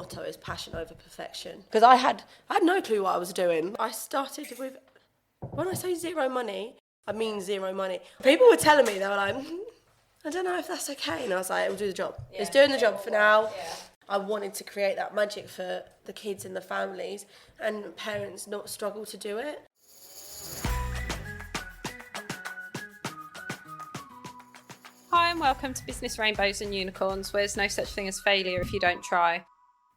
motto is passion over perfection. Because I had no clue what I was doing. I started with, when I say zero money, I mean zero money. People were telling me, they were like, I don't know if that's okay. And I was like, it'll do the job. It's doing the job for now. Yeah. I wanted to create that magic for the kids and the families and parents not struggle to do it. Hi and welcome to Business Rainbows and Unicorns, where there's no such thing as failure if you don't try.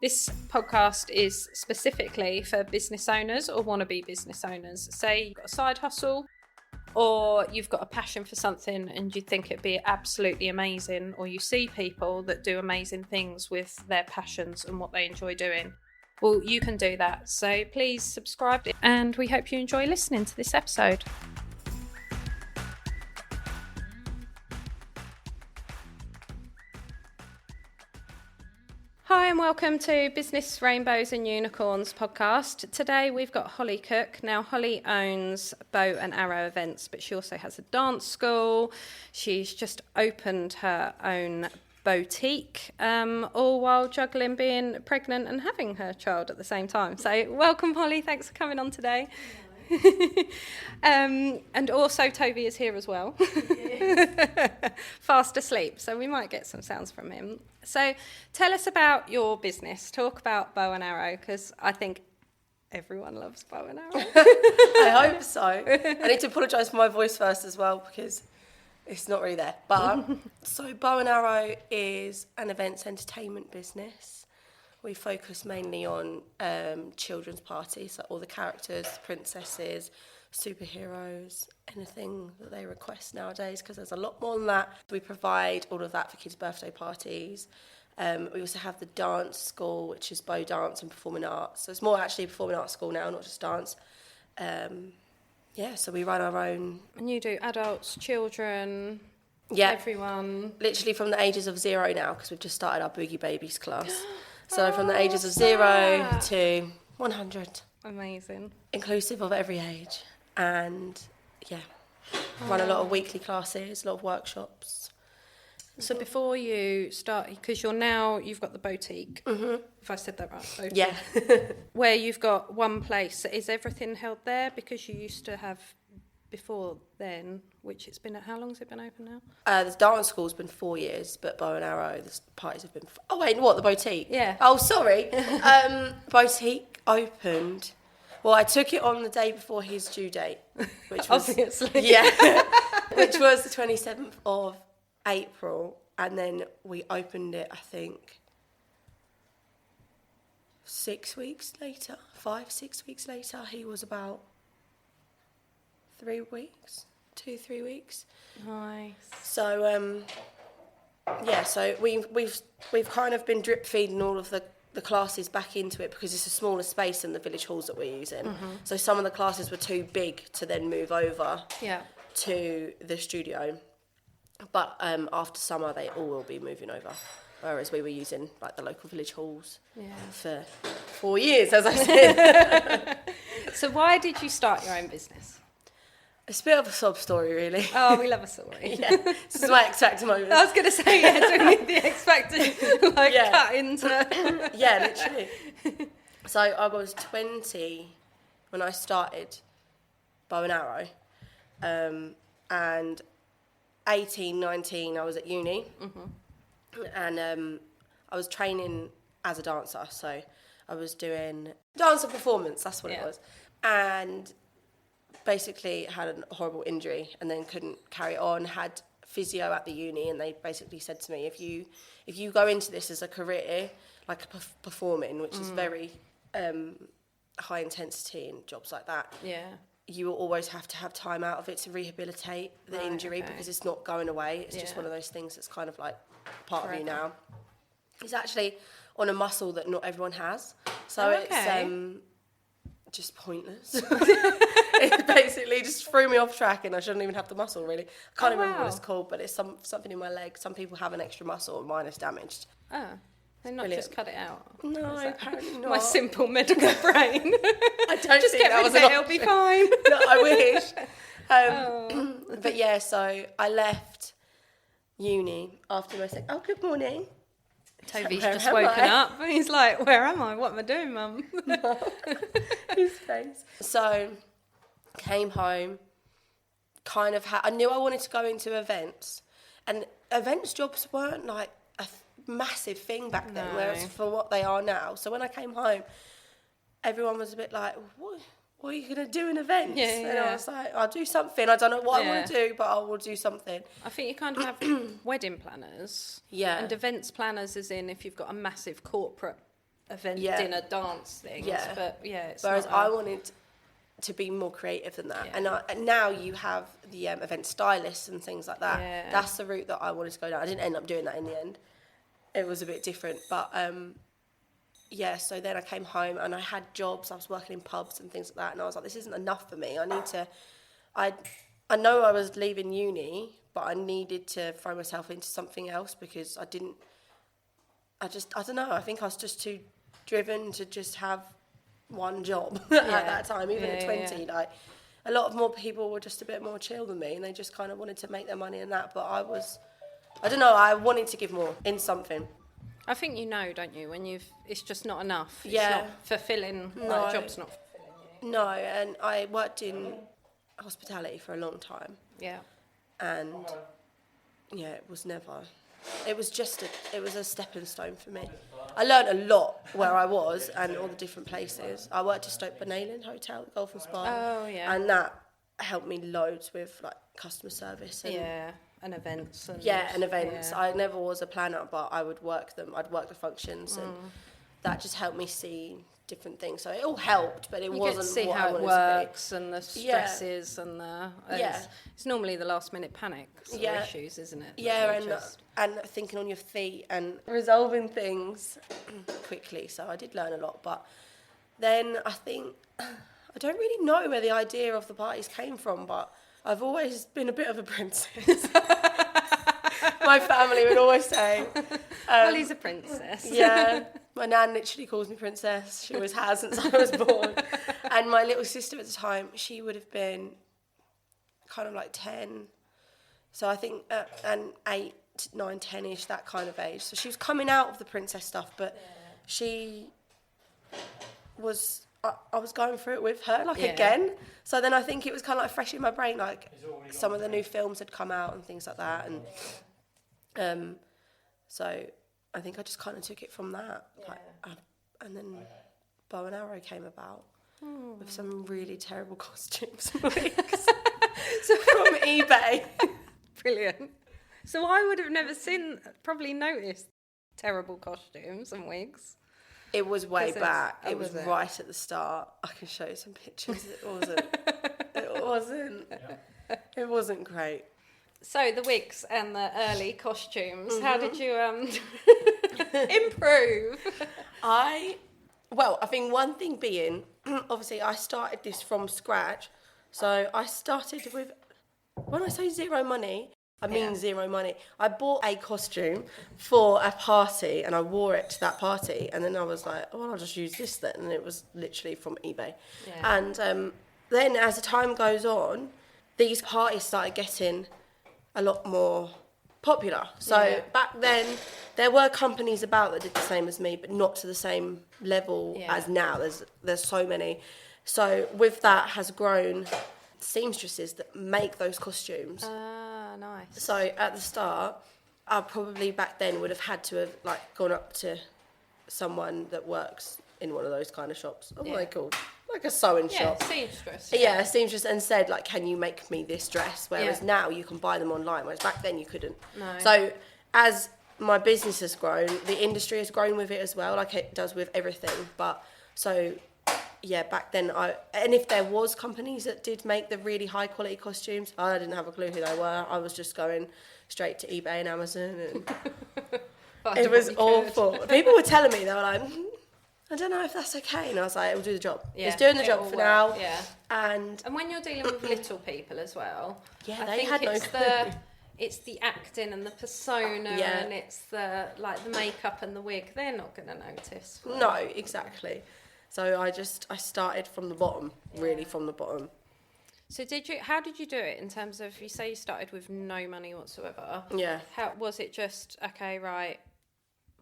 This podcast is specifically for business owners or wannabe business owners. Say you've got a side hustle or you've got a passion for something and you think it'd be absolutely amazing, or you see people that do amazing things with their passions and what they enjoy doing. Well, you can do that. So please subscribe and we hope you enjoy listening to this episode. Hi and welcome to Business Rainbows and Unicorns podcast. Today we've got Holly Cook. Now Holly owns Beau and Arrow Events, but she also has a dance school. She's just opened her own boutique, all while juggling being pregnant and having her child at the same time. So welcome Holly, thanks for coming on today. And also Toby is here as well. Fast asleep, so we might get some sounds from him. So tell us about your business. Talk about Beau and Arrow, because I think everyone loves Beau and Arrow. I hope so. I need to apologise for my voice first as well, because it's not really there. But so Beau and Arrow is an events entertainment business. We focus mainly on children's parties, so all the characters, princesses, superheroes, anything that they request nowadays, because there's a lot more than that. We provide all of that for kids' birthday parties. We also have the dance school, which is Beau Dance and Performing Arts. So it's more actually a performing arts school now, not just dance. So we run our own. And you do adults, children, everyone? Literally from the ages of 0 now, because we've just started our Boogie Babies class. So from the ages of 0 to 100. Amazing. Inclusive of every age. And run a lot of weekly classes, a lot of workshops. So before you start, because you've got the boutique, if I said that right, boutique. Yeah. Where you've got one place, is everything held there? Because you used to have before then, which it's been, how long has it been open now? The dance school's been 4 years, but Beau and Arrow, the parties have been... Oh wait, what, the boutique? Yeah. Oh, sorry. Boutique opened... Well, I took it on the day before his due date, which was... Obviously. Yeah. Which was the 27th of April, and then we opened it, I think, 6 weeks later, 5-6 weeks later. He was about 3 weeks, 2-3 weeks. Nice. So so we've kind of been drip feeding all of the classes back into it, because it's a smaller space than the village halls that we're using. So some of the classes were too big to then move over to the studio. But after summer, they all will be moving over. Whereas we were using like the local village halls for 4 years, as I said. So why did you start your own business? It's a bit of a sob story, really. Oh, we love a story. This is my X Factor moment. I was going to say, do we need the X Factor cut into... Yeah, literally. So I was 20 when I started Beau and Arrow. And 18, 19, I was at uni. And I was training as a dancer. So I was doing dance and performance, that's what it was. And... basically had a horrible injury and then couldn't carry it on, had physio at the uni, and they basically said to me, if you go into this as a career, like performing, which is very high intensity in jobs like that, you will always have to have time out of it to rehabilitate the injury, because it's not going away. It's just one of those things that's kind of like part of you now. It's actually on a muscle that not everyone has. So it's just pointless. It basically just threw me off track, and I shouldn't even have the muscle, really. I can't remember what it's called, but it's something in my leg. Some people have an extra muscle, and mine is damaged. Oh, they're not just cut it out. No, apparently not. My simple medical brain. I don't just think get that rid was of an it, it'll be fine. No, I wish. But yeah, so I left uni after my good morning. Toby's Where just am woken I? up and he's like, where am I? What am I doing, Mum? His face. So, came home, I knew I wanted to go into events. And events jobs weren't like a massive thing back then, whereas for what they are now. So when I came home, everyone was a bit like, what are you going to do in events? And I was like, I'll do something. I don't know what I want to do, but I will do something. I think you kind of have wedding planners. Yeah. And events planners as in if you've got a massive corporate event, dinner, dance things. Yeah. But it's whereas not I wanted to be more creative than that. And now you have the event stylists and things like that. Yeah. That's the route that I wanted to go down. I didn't end up doing that in the end. It was a bit different. But, so then I came home and I had jobs. I was working in pubs and things like that. And I was like, this isn't enough for me. I know I was leaving uni, but I needed to throw myself into something else because I don't know. I think I was just too driven to just have one job at that time, even at 20. Like, a lot of more people were just a bit more chill than me and they just kind of wanted to make their money in that. But I don't know, I wanted to give more in something. I think don't you, when it's just not enough. It's not fulfilling, the job's not fulfilling you. No, and I worked in hospitality for a long time. Yeah. And, it was a stepping stone for me. I learned a lot where I was and all the different places. I worked at Stoke Benaylen Hotel, the Golf and Spa. Oh, yeah. And that helped me loads with, like, customer service. And and events. And events. I never was a planner, but I would work them. I'd work the functions, and that just helped me see different things. So it all helped, but it wasn't get to see what how I it wanted works to be. and the stresses and the it's normally the last minute panics or issues, isn't it? And thinking on your feet and resolving things quickly. So I did learn a lot, but then I think I don't really know where the idea of the parties came from, but I've always been a bit of a princess. My family would always say. Well, he's a princess. Yeah. My nan literally calls me princess. She always has since I was born. And my little sister at the time, she would have been kind of like 10. So I think, and 8, 9, 10-ish, that kind of age. So she was coming out of the princess stuff, but she was... I was going through it with her, again. So then I think it was kind of like fresh in my brain, like some of the new films had come out and things like that. And so I think I just kind of took it from that. And then Beau and Arrow came about with some really terrible costumes and wigs from eBay. Brilliant. So I would have never probably noticed terrible costumes and wigs. It was way back. It was right at the start. I can show you some pictures. It wasn't great. So the wigs and the early costumes, how did you improve? I think one thing being, obviously I started this from scratch. So I started with, when I say zero money, I mean zero money. I bought a costume for a party and I wore it to that party, and then I was like, oh, I'll just use this then, and it was literally from eBay. Yeah. And then as the time goes on, these parties started getting a lot more popular. So back then, there were companies about that did the same as me, but not to the same level as now. There's so many. So with that has grown seamstresses that make those costumes. Ah, nice. So at the start, I probably back then would have had to have gone up to someone that works in one of those kind of shops. What are they called? Like a sewing shop. Seamstress. Yeah, seamstress, and said can you make me this dress? Whereas now you can buy them online, whereas back then you couldn't. No. So as my business has grown, the industry has grown with it as well, like it does with everything. But so back then and if there was companies that did make the really high quality costumes, I didn't have a clue who they were. I was just going straight to eBay and Amazon, and it was awful. People were telling me, they were like, I don't know if that's okay, and I was like, it'll do the job. It's doing the job for now. Yeah. And when you're dealing with little people as well, I think had no clue. It's the acting and the persona, and it's the makeup and the wig. They're not going to notice. No, exactly. So I started from the bottom, really from the bottom. So how did you do it in terms of, you say you started with no money whatsoever? Yeah. How was it just, okay, right,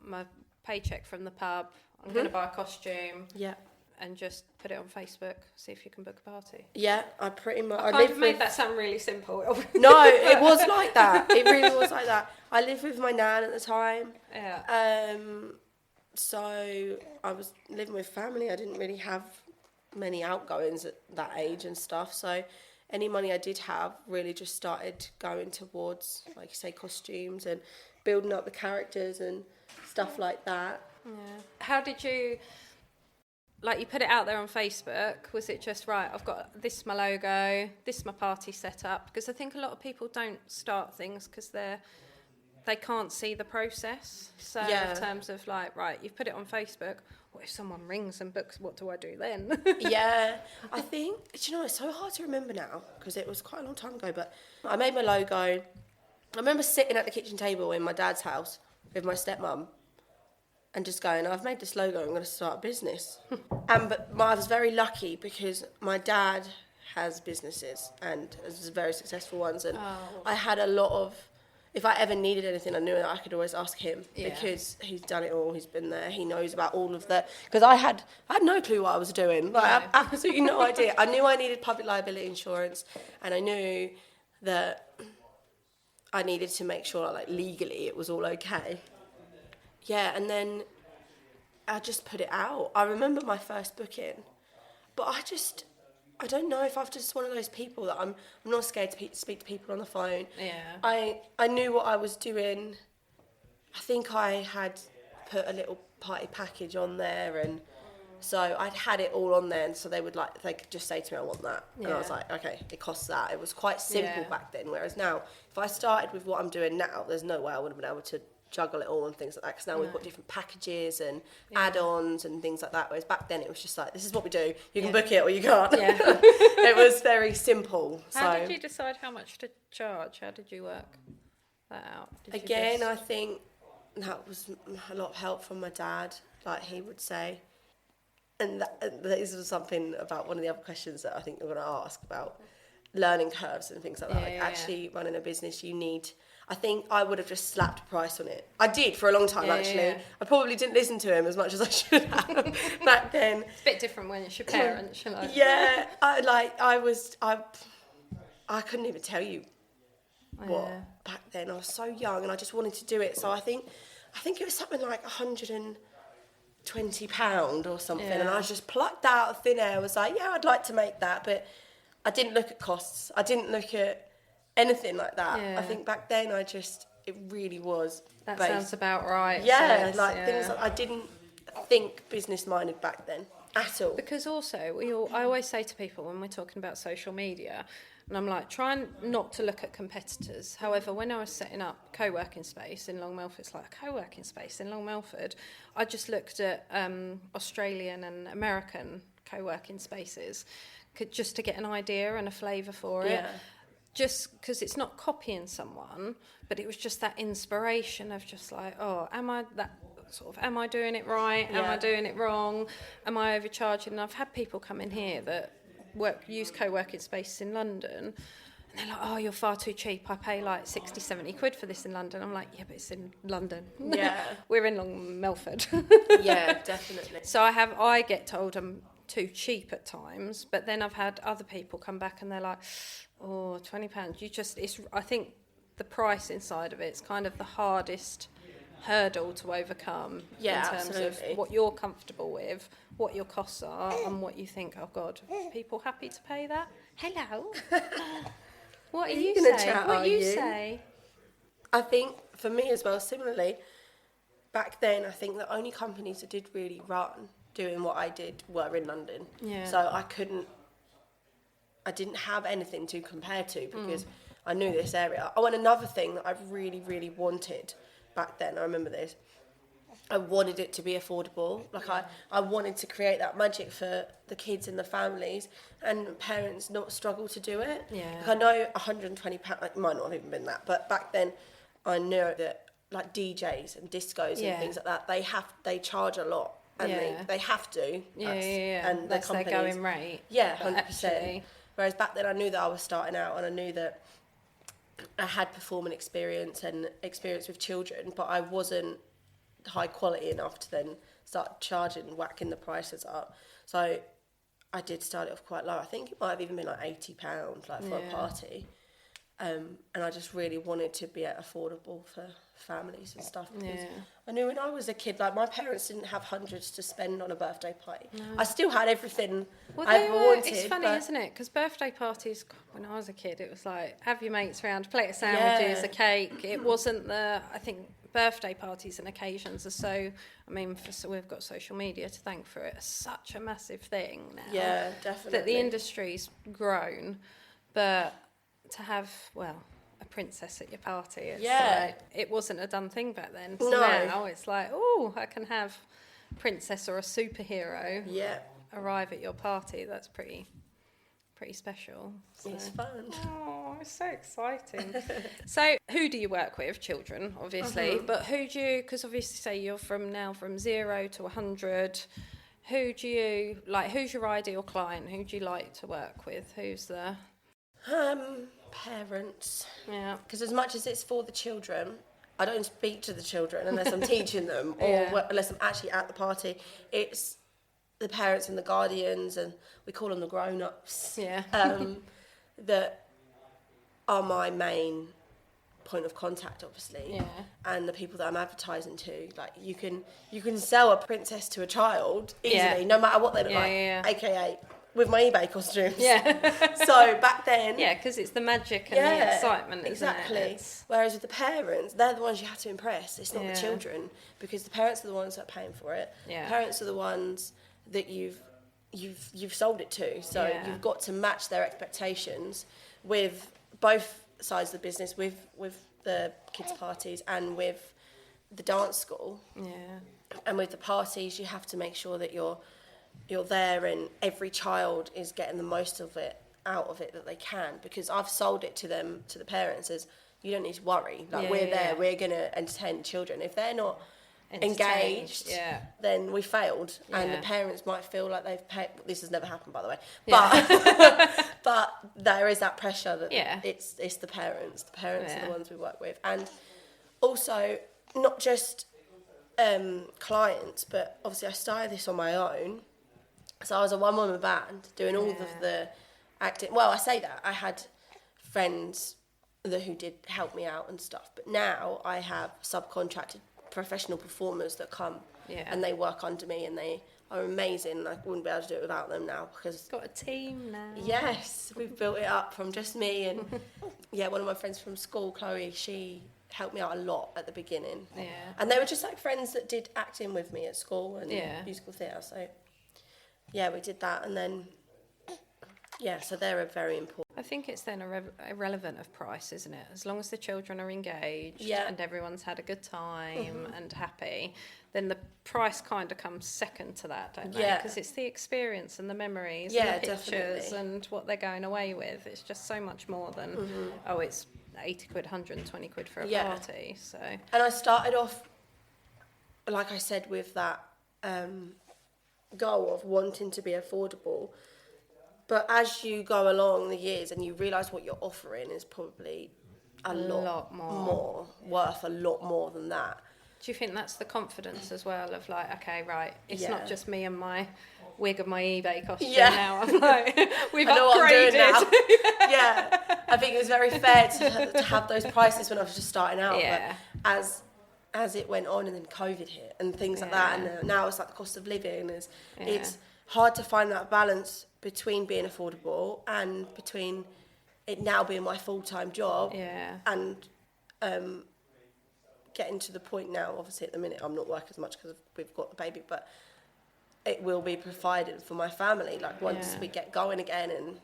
my paycheck from the pub. I'm going to buy a costume. Yeah. And just put it on Facebook, see if you can book a party. Yeah, I pretty much... I kind of made that sound really simple. No, it was like that. It really was like that. I lived with my nan at the time. Yeah. So I was living with family. I didn't really have many outgoings at that age and stuff. So any money I did have really just started going towards, like you say, costumes and building up the characters and stuff like that. Yeah. How did you... Like, you put it out there on Facebook, was it just, right, I've got this my logo, this my party set up? Because I think a lot of people don't start things because they can't see the process. So in terms of, like, right, you've put it on Facebook, what if someone rings and books, what do I do then? Yeah, I think, do you know, it's so hard to remember now because it was quite a long time ago, but I made my logo. I remember sitting at the kitchen table in my dad's house with my stepmum and just going, I've made this logo, I'm going to start a business. But I was very lucky because my dad has businesses and has very successful ones. And I had a lot of, if I ever needed anything, I knew that I could always ask him because he's done it all, he's been there, he knows about all of that. Because I had no clue what I was doing. Like, I had absolutely no idea. I knew I needed public liability insurance and I knew that I needed to make sure, like, legally it was all okay. Yeah, and then I just put it out. I remember my first booking, but I don't know if I'm just one of those people that I'm not scared to speak to people on the phone. Yeah. I knew what I was doing. I think I had put a little party package on there, and so I'd had it all on there, and so they could just say to me, I want that. Yeah. And I was like, okay, it costs that. It was quite simple back then, whereas now, if I started with what I'm doing now, there's no way I would have been able to juggle it all and things like that, because now we've got different packages and add-ons and things like that, whereas back then it was just like, this is what we do, you can book it or you can't. It was very simple. How did you decide how much to charge? How did you work that out? I think that was a lot of help from my dad, like he would say, and this was something about one of the other questions that I think we're going to ask about learning curves and things like that. Actually running a business, you need... I think I would have just slapped a price on it. I did for a long time, actually. Yeah. I probably didn't listen to him as much as I should have back then. It's a bit different when it's your parents, you know. Yeah, I couldn't even tell you what back then. I was so young and I just wanted to do it. So I think it was something like £120 or something. And I was just plucked out of thin air. I was like, yeah, I'd like to make that. But I didn't look at costs. I didn't look at anything like that. I think back then it really was that sounds about right. Things like I didn't think business minded back then at all. Because also I always say to people when we're talking about social media, and I'm like, try not to look at competitors. However, when I was setting up co-working space in Long Melford, it's like a co-working space in Long Melford, I just looked at Australian and American co-working spaces just to get an idea and a flavour for it. Just because it's not copying someone, but it was just that inspiration of just like, am I doing it right? Am I doing it wrong? Am I overcharging? And I've had people come in here that use co-working spaces in London, and they're like, oh, you're far too cheap. I pay like 60, 70 quid for this in London. I'm like, yeah, but it's in London. Yeah. We're in Long Melford. Yeah, definitely. So I get told I'm too cheap at times, but then I've had other people come back and they're like, oh, £20. I think the price inside of it's kind of the hardest hurdle to overcome in terms of what you're comfortable with, what your costs are, and what you think, oh God, are people happy to pay that? Hello. What are you saying? What you say? I think for me as well, similarly, back then I think the only companies that did really run doing what I did were in London. Yeah. So I didn't have anything to compare to because I knew this area. Oh, and another thing that I really, really wanted back then, I remember this, I wanted it to be affordable. Like I wanted to create that magic for the kids and the families and parents not struggle to do it. Yeah. Like I know £120, it might not have even been that, but back then I knew that like DJs and discos and things like that, they charge a lot. And they have to. And that's their going rate. Yeah, 100%. Whereas back then I knew that I was starting out and I knew that I had performing experience and experience with children, but I wasn't high quality enough to then start charging, whacking the prices up. So I did start it off quite low. I think it might have even been like £80 like for a party. And I just really wanted to be affordable for families and stuff, because I knew when I was a kid, like, my parents didn't have hundreds to spend on a birthday party. No. I still had everything I ever wanted. It's funny, isn't it? Because birthday parties, when I was a kid, it was like, have your mates around, a plate of sandwiches, a cake. It wasn't I think birthday parties and occasions are so, I mean, so we've got social media to thank for it. It's such a massive thing now. Yeah, definitely. That the industry's grown, but to have, well, a princess at your party, it's like, it wasn't a done thing back then. So now it's like, oh, I can have a princess or a superhero arrive at your party. That's pretty special. So. It's fun. Oh, it's so exciting. So who do you work with? Children, obviously, but who do you, because obviously say you're from 0 to 100, who's your ideal client? Who do you like to work with? Who's the... Parents. Yeah. Because as much as it's for the children, I don't speak to the children unless I'm teaching them or unless I'm actually at the party. It's the parents and the guardians, and we call them the grown-ups. Yeah. That are my main point of contact, obviously. Yeah. And the people that I'm advertising to. Like, you can sell a princess to a child easily, no matter what they look like. AKA with my eBay costumes. Yeah. So back then... Yeah, because it's the magic and the excitement, exactly. Isn't it? Whereas with the parents, they're the ones you have to impress. It's not the children, because the parents are the ones that are paying for it. Yeah. The parents are the ones that you've sold it to. So you've got to match their expectations with both sides of the business, with the kids' parties and with the dance school. Yeah. And with the parties, you have to make sure that you're there and every child is getting the most of it out of it that they can, because I've sold it to them, to the parents, as you don't need to worry, like we're there, we're going to entertain children. If they're not engaged, then we failed, and the parents might feel like they've paid. This has never happened, by the way, but there is that pressure that it's the parents are the ones we work with. And also not just clients, but obviously I started this on my own. So I was a one-woman band doing all of the acting. Well, I say that. I had friends who did help me out and stuff. But now I have subcontracted professional performers that come and they work under me, and they are amazing. I wouldn't be able to do it without them now, because... Got a team now. Yes, we've built it up from just me and, one of my friends from school, Chloe, she helped me out a lot at the beginning. Yeah. And they were just like friends that did acting with me at school and musical theatre, so... Yeah, we did that, and then, so they're very important. I think it's then irrelevant of price, isn't it? As long as the children are engaged and everyone's had a good time and happy, then the price kind of comes second to that, don't they? Because it's the experience and the memories and the pictures and what they're going away with. It's just so much more than, it's 80 quid, 120 quid for a party. So. And I started off, like I said, with that... goal of wanting to be affordable, but as you go along the years and you realise what you're offering is probably a lot more worth a lot more than that. Do you think that's the confidence as well of like, okay, right, it's not just me and my wig and my eBay costume now. I'm like, we've upgraded. I think it was very fair to have those prices when I was just starting out. But as it went on, and then COVID hit and things like that, and now it's like the cost of living is it's hard to find that balance between being affordable and between it now being my full-time job and getting to the point now. Obviously at the minute I'm not working as much because we've got the baby, but it will be provided for my family, like once we get going again and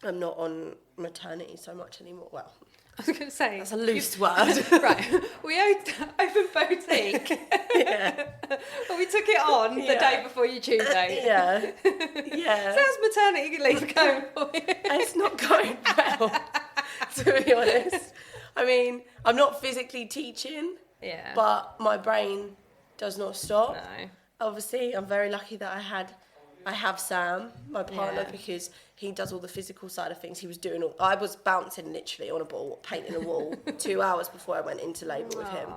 I'm not on maternity so much anymore. Well, I was going to say... That's a loose word. Right. We opened boutique. Well, we took it on the day before your due date. So how's maternity leave going for you? It's not going well, to be honest. I mean, I'm not physically teaching, but my brain does not stop. No. Obviously, I'm very lucky that I have Sam, my partner, because he does all the physical side of things. He was doing I was bouncing literally on a ball, painting a wall 2 hours before I went into labour with him.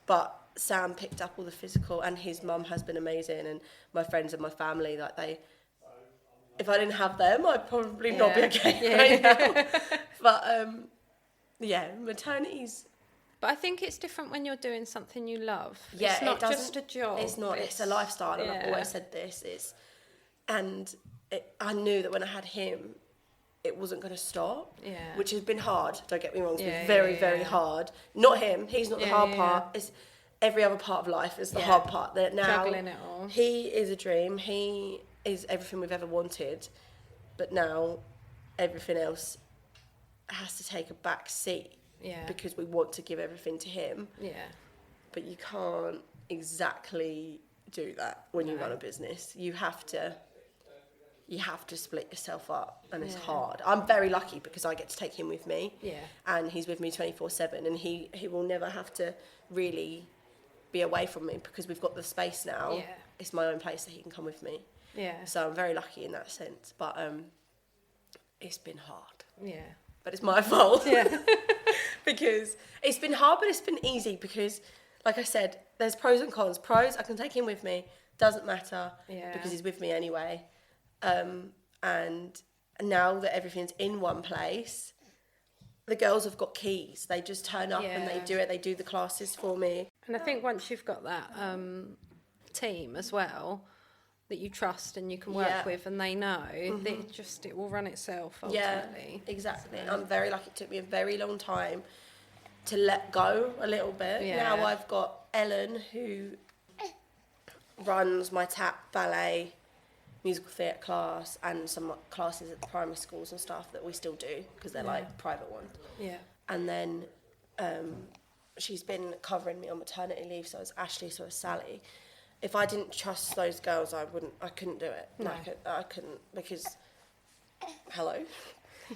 But Sam picked up all the physical, and his mum has been amazing, and my friends and my family, like if I didn't have them, I'd probably not be okay right now. But maternity's. But I think it's different when you're doing something you love. Yeah, it's not just a job. It's not. It's a lifestyle, and I've always said this. I knew that when I had him, it wasn't going to stop. Yeah. Which has been hard. Don't get me wrong. It's been very, very hard. Not him. He's not the hard part. It's every other part of life is the hard part. That now juggling it all. He is a dream. He is everything we've ever wanted, but now everything else has to take a back seat. Yeah. Because we want to give everything to him. Yeah. But you can't exactly do that when you run a business. You have to split yourself up, and it's hard. I'm very lucky because I get to take him with me. Yeah. And he's with me 24/7, and he will never have to really be away from me because we've got the space now. Yeah. It's my own place that he can come with me. Yeah. So I'm very lucky in that sense. But it's been hard. Yeah. But it's my fault. Yeah. Because it's been hard, but it's been easy because, like I said, there's pros and cons. Pros, I can take him with me. Doesn't matter because he's with me anyway. And now that everything's in one place, the girls have got keys. They just turn up and they do it. They do the classes for me. And I think once you've got that team as well, that you trust and you can work with, and they know, it will run itself ultimately. Yeah, exactly. So. I'm very lucky. It took me a very long time to let go a little bit. Yeah. Now I've got Ellen, who runs my tap, ballet, musical theatre class, and some classes at the primary schools and stuff that we still do because they're like private ones. Yeah. And then she's been covering me on maternity leave, so it's Ashley, so it's Sally. If I didn't trust those girls, I couldn't do it. No. I couldn't because, hello,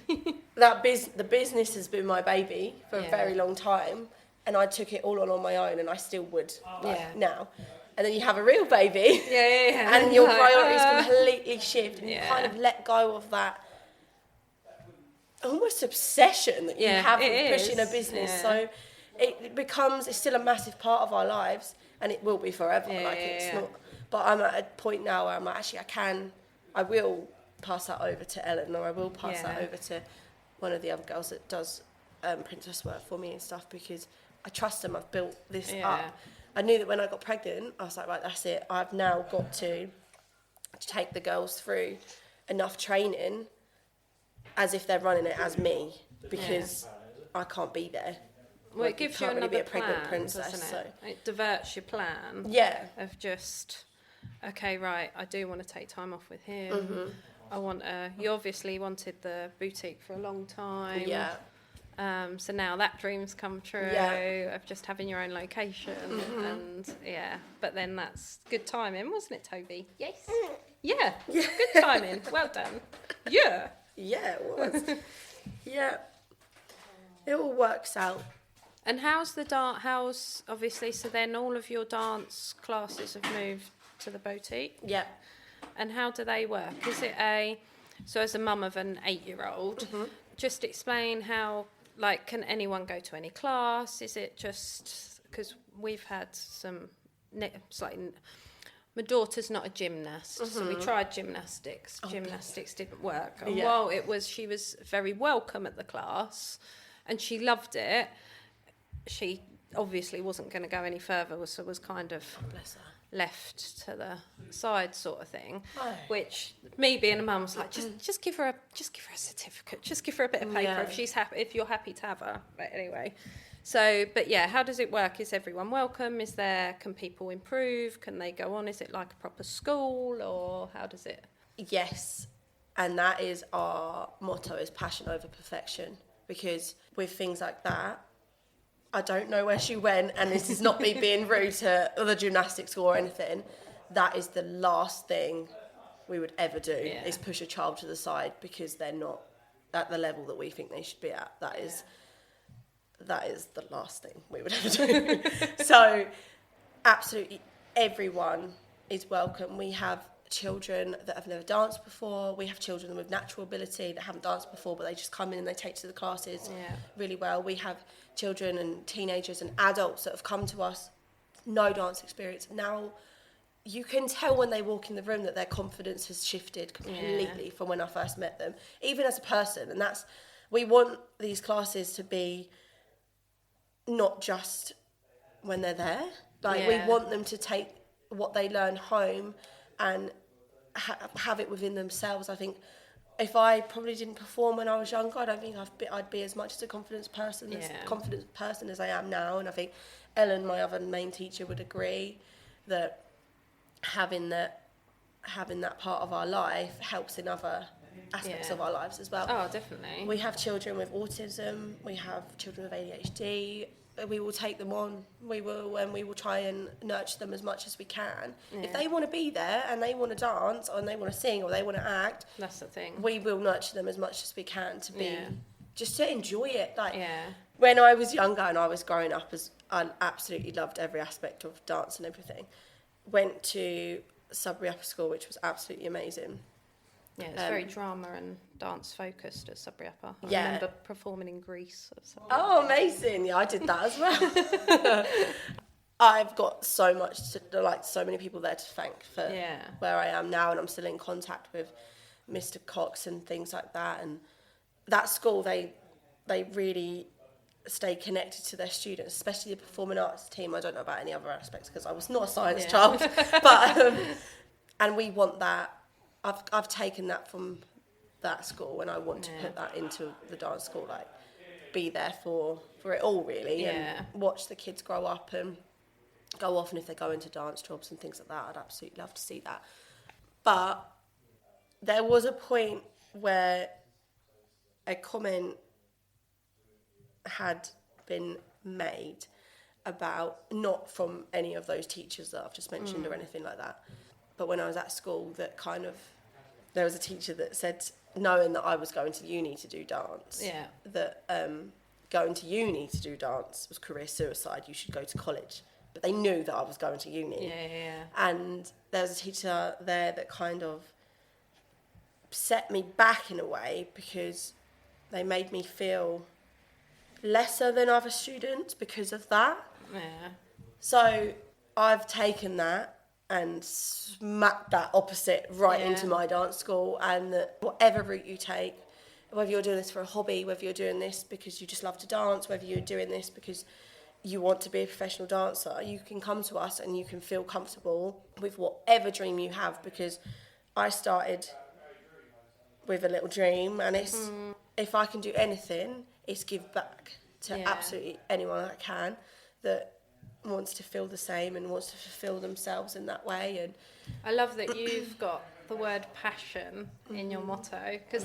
the business has been my baby for a very long time, and I took it all on my own, and I still would now. And then you have a real baby, and your priorities completely shift, and you kind of let go of that almost obsession that you have with pushing a business. Yeah. So it's still a massive part of our lives. And it will be forever. It's not. But I'm at a point now where I'm actually I will pass that over to Ellen, or I will pass that over to one of the other girls that does princess work for me and stuff, because I trust them. I've built this up. I knew that when I got pregnant, I was like, right, that's it. I've now got to take the girls through enough training as if they're running it as me, because I can't be there. Well, it gives you another be a pregnant plan, princess, doesn't it? So It diverts your plan. Yeah. Of just, okay, right, I do want to take time off with him. I want you obviously wanted the boutique for a long time. Yeah. So now that dream's come true of just having your own location. And but then that's good timing, wasn't it, Toby? Yes. Yeah. Good timing. Well done. Yeah. Yeah, it was. Yeah. It all works out. And how's obviously, so then all of your dance classes have moved to the boutique? Yeah. And how do they work? Is it so as a mum of an 8-year-old, just explain how, like, can anyone go to any class? Is it just, because we've had some, my daughter's not a gymnast, so we tried gymnastics. Gymnastics didn't work. And while she was very welcome at the class, and she loved it, she obviously wasn't going to go any further, so was kind of left to the side, sort of thing. Which, me being a mum, was like, just give her a certificate, just give her a bit of paper if she's happy, if you're happy to have her. But anyway, so but how does it work? Is everyone welcome? Can people improve? Can they go on? Is it like a proper school, or how does it? Yes, and that is our motto: is passion over perfection. Because with things like that, I don't know where she went, and this is not me being rude to the gymnastics school or anything. That is the last thing we would ever do, is push a child to the side because they're not at the level that we think they should be at. That is the last thing we would ever do. So absolutely everyone is welcome. We have children that have never danced before. We have children with natural ability that haven't danced before, but they just come in and they take to the classes really well. We have children and teenagers and adults that have come to us no dance experience. Now, you can tell when they walk in the room that their confidence has shifted completely from when I first met them, even as a person. And we want these classes to be not just when they're there. Like, we want them to take what they learn home and have it within themselves. I think if I probably didn't perform when I was younger, I don't think I'd be as much as a confident person as I am now. And I think Ellen, my other main teacher, would agree that having that part of our life helps in other aspects of our lives as well. Oh, definitely. We have children with autism, we have children with ADHD. We will take them on. We will try and nurture them as much as we can. Yeah. If they want to be there and they want to dance or they want to sing or they want to act, that's the thing. We will nurture them as much as we can to be just to enjoy it. Like when I was younger and I was growing up, I absolutely loved every aspect of dance and everything. Went to Sudbury Upper School, which was absolutely amazing. Yeah, it's very drama and dance focused at Sudbury Upper. I remember performing in Greece at Sudbury Upper. Oh, amazing. Yeah, I did that as well. I've got so many people there to thank for where I am now, and I'm still in contact with Mr. Cox and things like that. And that school, they really stay connected to their students, especially the performing arts team. I don't know about any other aspects because I was not a science child, but and we want that. I've taken that from that school, and I want to put that into the dance school, like be there for it all really, and watch the kids grow up and go off, and if they go into dance jobs and things like that, I'd absolutely love to see that. But there was a point where a comment had been made about, not from any of those teachers that I've just mentioned or anything like that, but when I was at school, that kind of, there was a teacher that said, knowing that I was going to uni to do dance, that going to uni to do dance was career suicide, you should go to college. But they knew that I was going to uni. And there was a teacher there that kind of set me back in a way, because they made me feel lesser than other students because of that. So I've taken that and smacked that opposite into my dance school, and that whatever route you take, whether you're doing this for a hobby, whether you're doing this because you just love to dance, whether you're doing this because you want to be a professional dancer, you can come to us and you can feel comfortable with whatever dream you have, because I started with a little dream, and it's if I can do anything, it's give back to absolutely anyone I can that wants to feel the same and wants to fulfill themselves in that way. And I love that you've got the word passion in your motto, because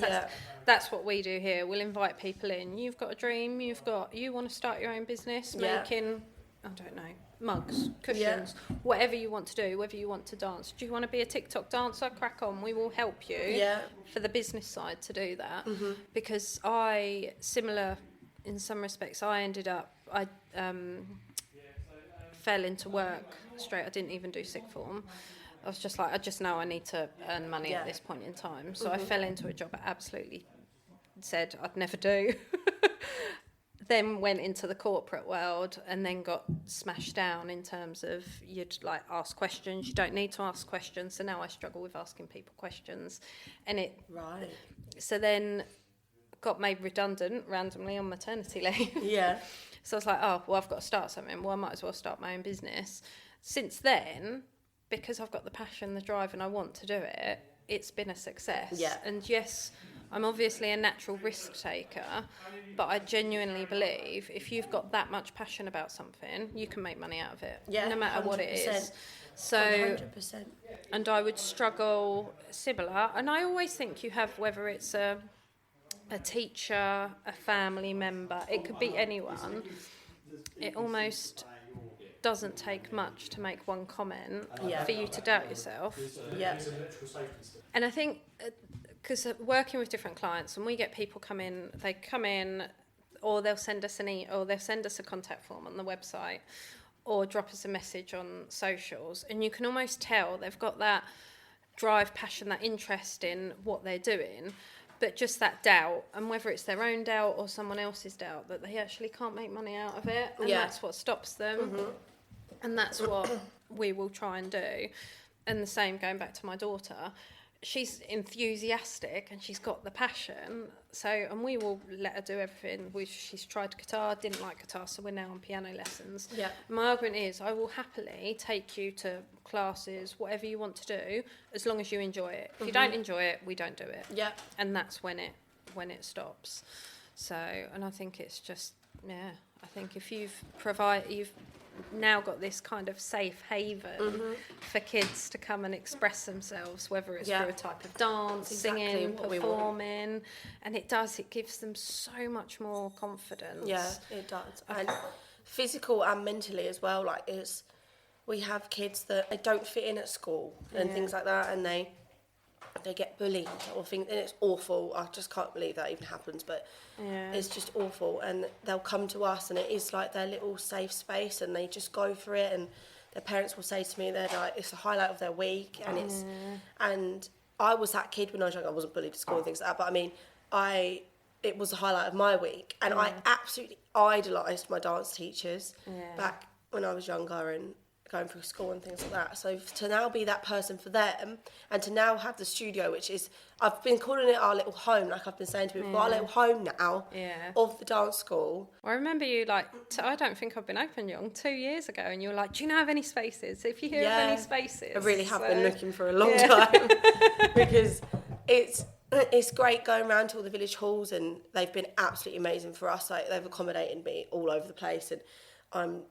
that's what we do here. We'll invite people in. You've got a dream, you want to start your own business making, I don't know, mugs, cushions, whatever you want to do, whether you want to dance. Do you want to be a TikTok dancer? Crack on, we will help you for the business side to do that. Because similar in some respects, I fell into work straight. I didn't even do sixth form. I was just like, I just know I need to earn money at this point in time. So I fell into a job I absolutely said I'd never do. Then went into the corporate world and then got smashed down in terms of you'd like ask questions. You don't need to ask questions. So now I struggle with asking people questions. And so then got made redundant randomly on maternity leave. So I was like, oh, well, I've got to start something. Well, I might as well start my own business. Since then, because I've got the passion, the drive, and I want to do it, it's been a success. And yes, I'm obviously a natural risk taker, but I genuinely believe if you've got that much passion about something, you can make money out of it, no matter 100%. What it is. So, 100%. And I would struggle similar. And I always think you have, whether it's a teacher, a family member, it could be anyone. It almost doesn't take much to make one comment for you to doubt yourself. And I think because working with different clients, when we get people they come in, or they'll send us a contact form on the website, or drop us a message on socials, and you can almost tell they've got that drive, passion, that interest in what they're doing, but just that doubt, and whether it's their own doubt or someone else's doubt, that they actually can't make money out of it, and that's what stops them. And that's what we will try and do. And the same, going back to my daughter, she's enthusiastic and she's got the passion. So, and we will let her do everything. She's tried guitar, didn't like guitar, so we're now on piano lessons. Yeah. My argument is, I will happily take you to classes, whatever you want to do, as long as you enjoy it. If you don't enjoy it, we don't do it. Yeah. And that's when it stops. So, and I think it's just, I think if you've now got this kind of safe haven for kids to come and express themselves, whether it's through a type of dance, singing, performing, and it gives them so much more confidence. Yeah, it does. And physical and mentally as well. Like, we have kids that they don't fit in at school and things like that, and they get bullied or things, and it's awful. I just can't believe that even happens, but it's just awful. And they'll come to us, and it is like their little safe space, and they just go for it. And their parents will say to me, they're like, it's a highlight of their week, and and I was that kid when I was young. I wasn't bullied at school and things like that, but I mean, it was a highlight of my week, and I absolutely idolised my dance teachers back when I was younger and going through school and things like that. So to now be that person for them, and to now have the studio, which is, I've been calling it our little home, like I've been saying to people, we've got our little home now of the dance school. I remember you I don't think I've been open young 2 years ago, and you were like, do you know have any spaces? If you hear of any spaces. I really have been looking for a long time because it's great going around to all the village halls, and they've been absolutely amazing for us. Like, they've accommodated me all over the place, and I'm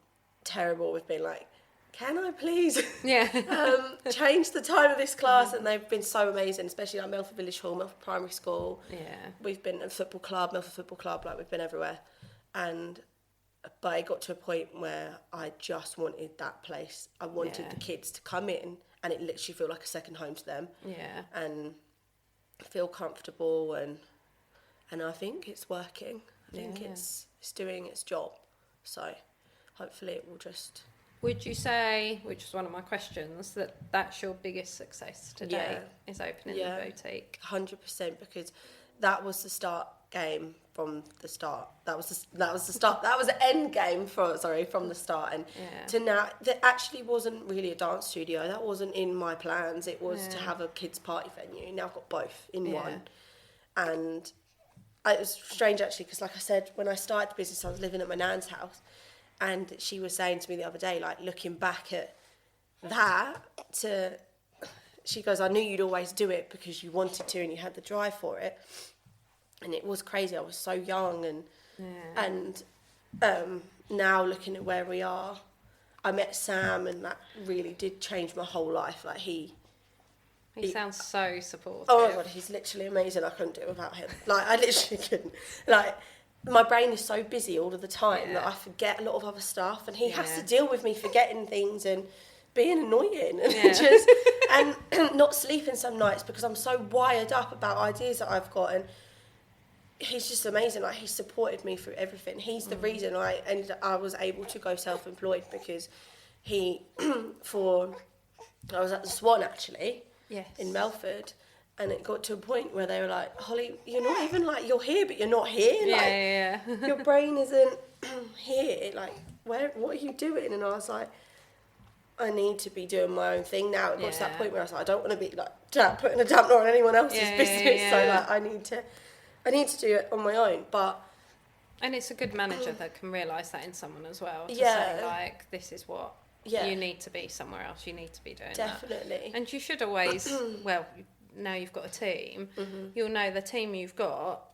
terrible with being like, can I please change the time of this class? And they've been so amazing, especially like Melford Village Hall, Melford Primary School. Yeah. We've been at football club, Melford Football Club, like we've been everywhere. But it got to a point where I just wanted that place. I wanted the kids to come in and it literally feel like a second home to them. Yeah. And feel comfortable, and I think it's working. I think it's doing its job. So hopefully it will just... Would you say, which is one of my questions, that that's your biggest success today, is opening the boutique? 100%, because that was the start game from the start. That was the start. That was the end game from the start. And to now, that actually wasn't really a dance studio. That wasn't in my plans. It was to have a kids' party venue. Now I've got both in one. And it was strange actually, because like I said, when I started the business, I was living at my nan's house. And she was saying to me the other day, like, looking back at that, she goes, I knew you'd always do it because you wanted to and you had the drive for it. And it was crazy. I was so young, and now looking at where we are, I met Sam, and that really did change my whole life. Like, he sounds so supportive. Oh my God, he's literally amazing. I couldn't do it without him. Like, I literally couldn't. Like, my brain is so busy all of the time that I forget a lot of other stuff, and he has to deal with me forgetting things and being annoying and and not sleeping some nights because I'm so wired up about ideas that I've got. And he's just amazing. Like, he supported me through everything. He's the reason I was able to go self-employed, because I was at the Swan actually in Melford. And it got to a point where they were like, Holly, you're not even like, you're here, but you're not here. Your brain isn't here. Like, what are you doing? And I was like, I need to be doing my own thing now. It got to that point where I was like, I don't want to be like putting a dampener on anyone else's business. So like, I need to do it on my own. And it's a good manager that can realise that in someone as well. To say, like, this is what you need to be somewhere else. You need to be doing Definitely. And you should always, now you've got a team, you'll know the team you've got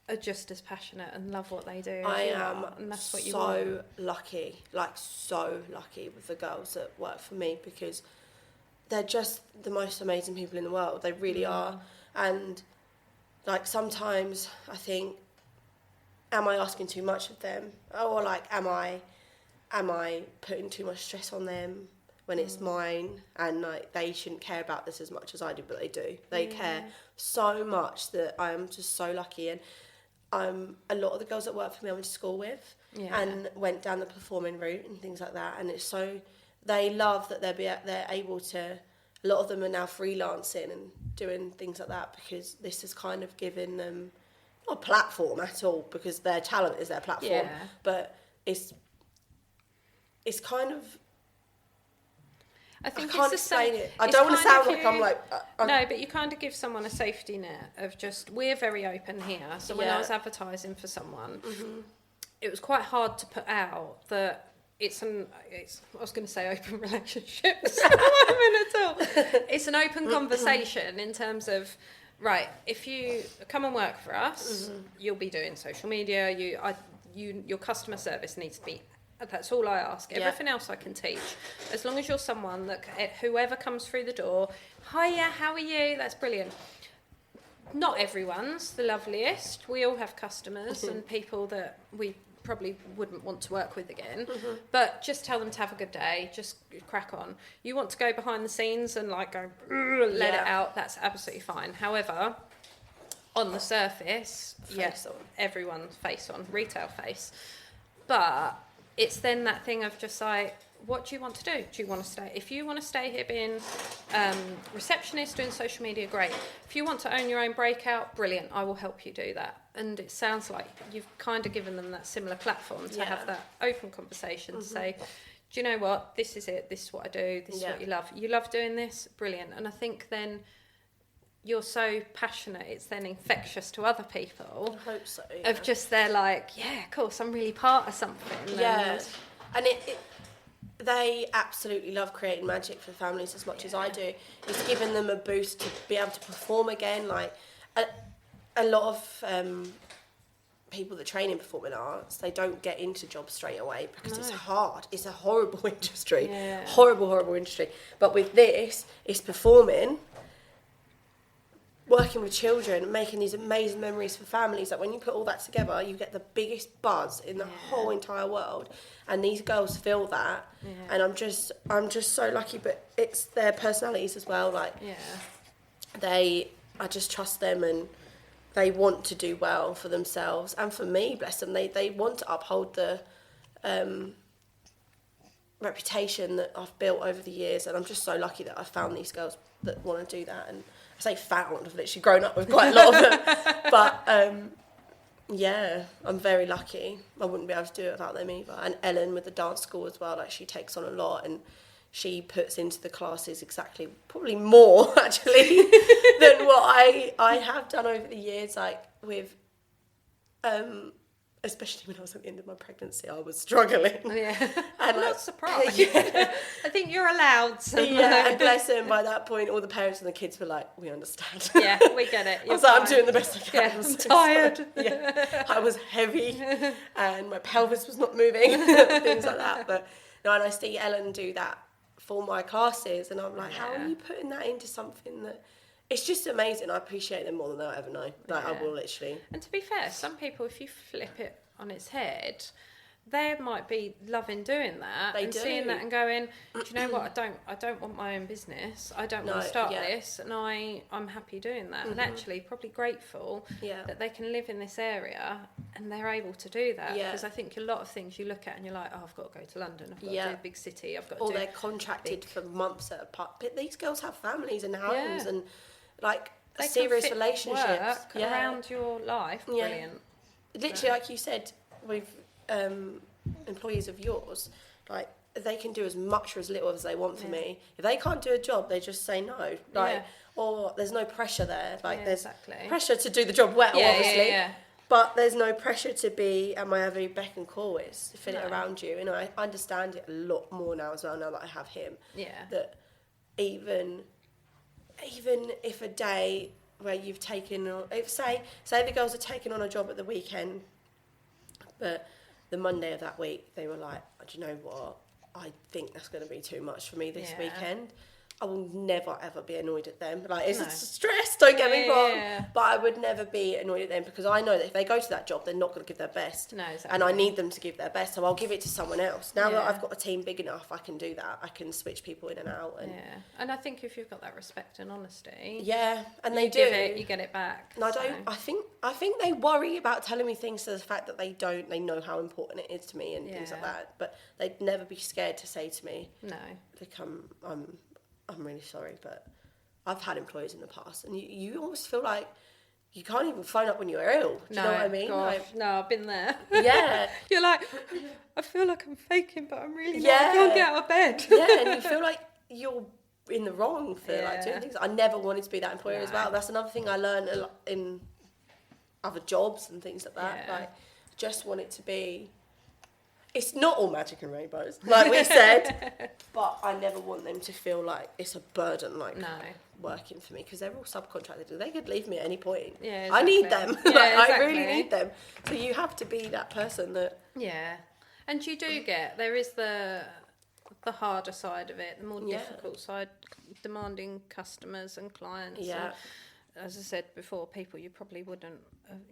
are just as passionate and love what they do. I am and that's what you want. so lucky with the girls that work for me, because they're just the most amazing people in the world. They really are. And like, sometimes I think, am I asking too much of them? Or like, am I putting too much stress on them when it's mine, and like, they shouldn't care about this as much as I do, but they do. They care so much that I am just so lucky. And a lot of the girls that work for me I went to school with and went down the performing route and things like that. And it's so, they love that they're able to, a lot of them are now freelancing and doing things like that, because this has kind of given them, not a platform at all, because their talent is their platform, but it's kind of I think can't it's the explain same. it. I don't want to sound like I'm like... No, but you kind of give someone a safety net of just, we're very open here. So when I was advertising for someone, it was quite hard to put out that I was going to say open relationships. It's an open conversation in terms of, right, if you come and work for us, you'll be doing social media, your customer service needs to be, that's all I ask. Everything else I can teach. As long as you're someone that, whoever comes through the door, hiya, how are you? That's brilliant. Not everyone's the loveliest. We all have customers and people that we probably wouldn't want to work with again, but just tell them to have a good day, just crack on. You want to go behind the scenes and like go let it out, that's absolutely fine. However, on the surface, everyone's face on, retail face, but it's then that thing of just like, what do you want to do? Do you want to stay? If you want to stay here being receptionist, doing social media, great. If you want to own your own breakout, brilliant. I will help you do that. And it sounds like you've kind of given them that similar platform to have that open conversation to say, do you know what? This is it. This is what I do. This is what you love. You love doing this? Brilliant. And I think then you're so passionate, it's then infectious to other people. I hope so. Of just they're like, yeah, of course, I'm really part of something. Yeah. And they absolutely love creating magic for families as much as I do. It's given them a boost to be able to perform again. Like a lot of people that train in performing arts, they don't get into jobs straight away because it's hard. It's a horrible industry. Yeah. Horrible industry. But with this, it's performing, working with children, making these amazing memories for families. That when you put all that together, you get the biggest buzz in the whole entire world. And these girls feel that, and I'm just so lucky. But it's their personalities as well. Like, I just trust them, and they want to do well for themselves and for me. Bless them. They want to uphold the reputation that I've built over the years, and I'm just so lucky that I found these girls that want to do that. And I say found, I've literally grown up with quite a lot of them, but. Yeah, I'm very lucky. I wouldn't be able to do it without them either. And Ellen with the dance school as well, like she takes on a lot and she puts into the classes exactly, probably more actually, than what I have done over the years, like with, especially when I was at the end of my pregnancy, I was struggling. Yeah, and I'm not surprised. I think you're allowed some. Yeah, and bless them, by that point, all the parents and the kids were like, we understand. Yeah, we get it. I was like, I'm doing the best I can. Yeah, I'm tired. Yeah, I was heavy and my pelvis was not moving, things like that. But no, and I see Ellen do that for my classes, and I'm like, how are you putting that into something that... It's just amazing. I appreciate them more than they'll ever know. Like, I will literally. And to be fair, some people, if you flip it on its head, they might be loving doing that seeing that and going, do you know what? I don't want my own business. I don't want to start this, and I'm happy doing that. And actually, probably grateful that they can live in this area and they're able to do that. Because I think a lot of things you look at and you're like, oh, I've got to go to London. I've got to do a big city. I've got to do. Or they're contracted for months at a part. But these girls have families and homes and like they serious relationships around your life. Brilliant. Literally, like you said, with employees of yours, like they can do as much or as little as they want for me. If they can't do a job, they just say no. Like, or there's no pressure there. Like there's pressure to do the job well, obviously. But there's no pressure to be at my every beck and call. It's to fit it around you. And I understand it a lot more now as well. Now that I have him. Yeah. That even if a day where you've taken, if say the girls are taking on a job at the weekend, but the Monday of that week they were like, oh, do you know what? I think that's going to be too much for me this weekend. I will never ever be annoyed at them. Like it's stress, don't get me wrong, but I would never be annoyed at them because I know that if they go to that job, they're not going to give their best. No, exactly. And I need them to give their best, so I'll give it to someone else. Now that I've got a team big enough, I can do that. I can switch people in and out. And and I think if you've got that respect and honesty, and they do, you get it back. And I think they worry about telling me things to the fact that they don't. They know how important it is to me and things like that. But they'd never be scared to say to me, "No, I'm really sorry, but I've had employees in the past," and you almost feel like you can't even phone up when you're ill. Do you know what I mean? Like, no, I've been there. Yeah. You're like, I feel like I'm faking, but I'm really not. I can't get out of bed. Yeah, and you feel like you're in the wrong for like doing things. I never wanted to be that employer as well. That's another thing I learned a lot in other jobs and things like that. Like, just want it to be. It's not all magic and rainbows, like we said, but I never want them to feel like it's a burden, like working for me, because they're all subcontracted. They could leave me at any point. Yeah, exactly. I need them. I really need them. So you have to be that person that. Yeah, and you do there is the harder side of it, the more difficult side, demanding customers and clients. Yeah. And, as I said before, people you probably wouldn't,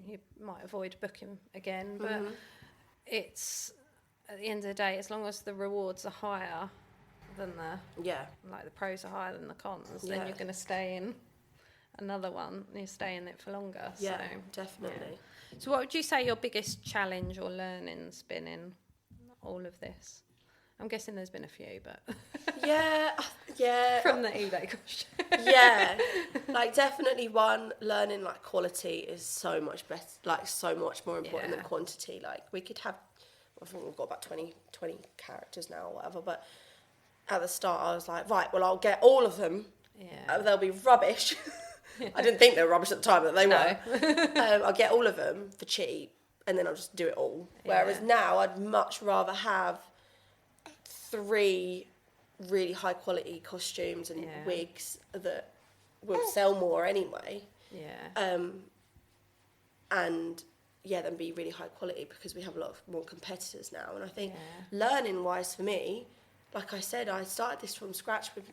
you might avoid booking again, but it's. At the end of the day, as long as the rewards are higher than the pros are higher than the cons, then you're going to stay in another one. You stay in it for longer. Yeah, so, definitely. Yeah. So what would you say your biggest challenge or learning's been in all of this? I'm guessing there's been a few, but... yeah. From the eBay question. Yeah. Like, definitely one, learning, like, quality is so much better, like, so much more important than quantity. Like, we could have... I think we've got about 20 characters now or whatever, but at the start I was like, right, well, I'll get all of them. Yeah. They'll be rubbish. I didn't think they were rubbish at the time, but they were. I'll get all of them for cheap, and then I'll just do it all. Whereas now I'd much rather have 3 really high quality costumes and wigs that will sell more anyway. Yeah. And then be really high quality, because we have a lot of more competitors now. And I think learning wise for me, like I said, I started this from scratch with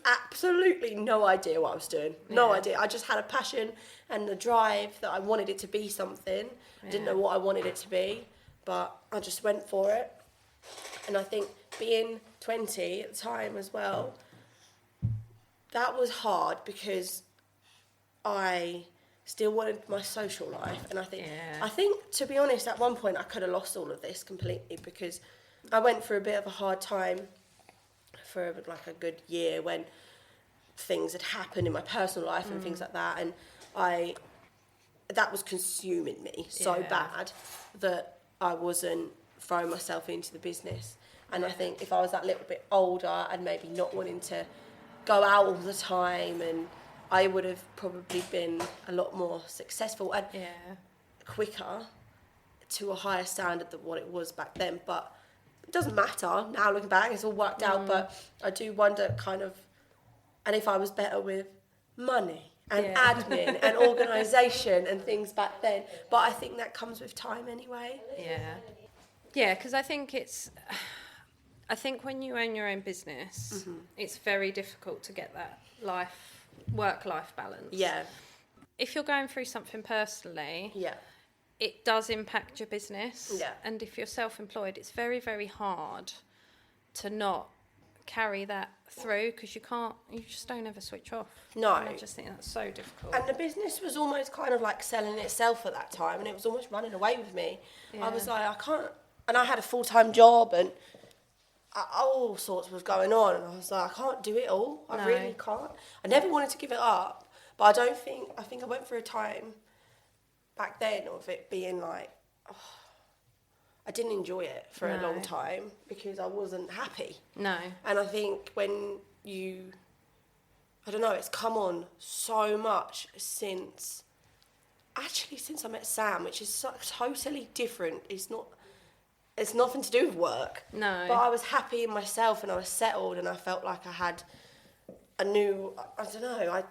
absolutely no idea what I was doing. No idea. I just had a passion and the drive that I wanted it to be something. I didn't know what I wanted it to be, but I just went for it. And I think being 20 at the time as well, that was hard, because I still wanted my social life, and I think to be honest, at one point I could have lost all of this completely, because I went through a bit of a hard time for like a good year when things had happened in my personal life and things like that, and that was consuming me so bad that I wasn't throwing myself into the business. And I think if I was that little bit older and maybe not wanting to go out all the time, and I would have probably been a lot more successful and quicker to a higher standard than what it was back then. But it doesn't matter now looking back, it's all worked out. But I do wonder kind of, and if I was better with money and admin and organisation and things back then. But I think that comes with time anyway. Yeah, because I think when you own your own business, it's very difficult to get that work-life balance. Yeah. If you're going through something personally, it does impact your business. Yeah. And if you're self-employed, it's very, very hard to not carry that through, because you just don't ever switch off. No. And I just think that's so difficult. And the business was almost kind of like selling itself at that time, and it was almost running away with me. Yeah. I was like, I can't, and I had a full-time job, and all sorts was going on, and I was like, I can't do it all. I really can't. I never wanted to give it up, but I think I went through a time back then of it being like, I didn't enjoy it for a long time, because I wasn't happy. No. And I think when I don't know, it's come on so much since I met Sam, which is totally different. It's nothing to do with work. No. But I was happy in myself, and I was settled, and I felt like I had a new, I don't know,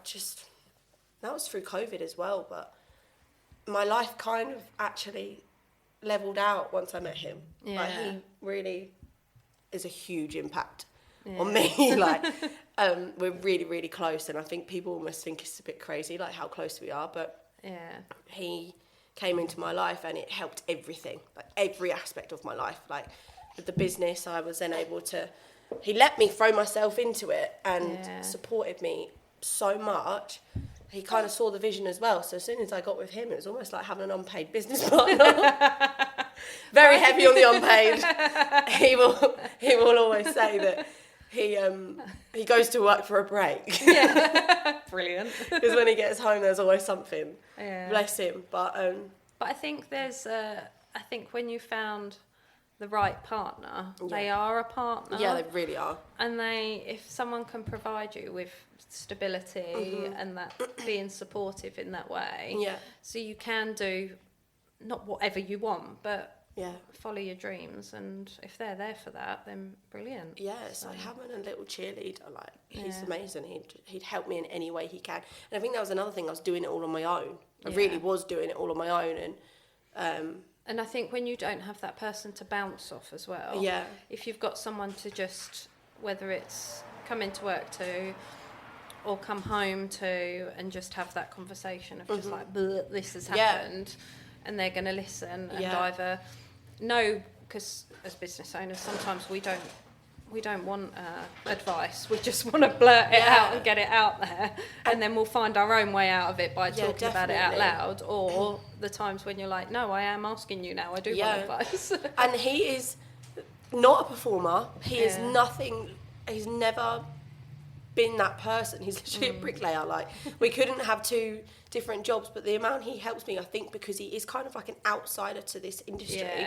that was through COVID as well, but my life kind of actually leveled out once I met him. Yeah. Like, he really is a huge impact on me. Like, we're really, really close, and I think people almost think it's a bit crazy, like how close we are, but he came into my life and it helped everything, like every aspect of my life. Like with the business, I was then able to, he let me throw myself into it and supported me so much. He kind of saw the vision as well. So as soon as I got with him, it was almost like having an unpaid business partner. Very heavy on the unpaid. He will always say that he goes to work for a break. Yeah. Brilliant. Because when he gets home, there's always something. Yeah. Bless him. But I think I think when you found the right partner, they are a partner. Yeah, they really are. And if someone can provide you with stability and that being supportive in that way, so you can do not whatever you want, but follow your dreams, and if they're there for that, then brilliant. Yeah, it's like having a little cheerleader, like, he's amazing. He'd help me in any way he can. And I think that was another thing, I was doing it all on my own. I really was doing it all on my own, and I think when you don't have that person to bounce off as well, if you've got someone to just, whether it's come into work to or come home to, and just have that conversation of just like, this has happened, and they're going to listen and either know, because as business owners sometimes we don't want advice, we just want to blurt it out and get it out there, and then we'll find our own way out of it by talking about it out loud, or the times when you're like, no, I am asking you now, I do want advice. And he is not a performer, he is nothing, he's never been that person, he's literally a bricklayer. Like, we couldn't have two different jobs, but the amount he helps me, I think because he is kind of like an outsider to this industry,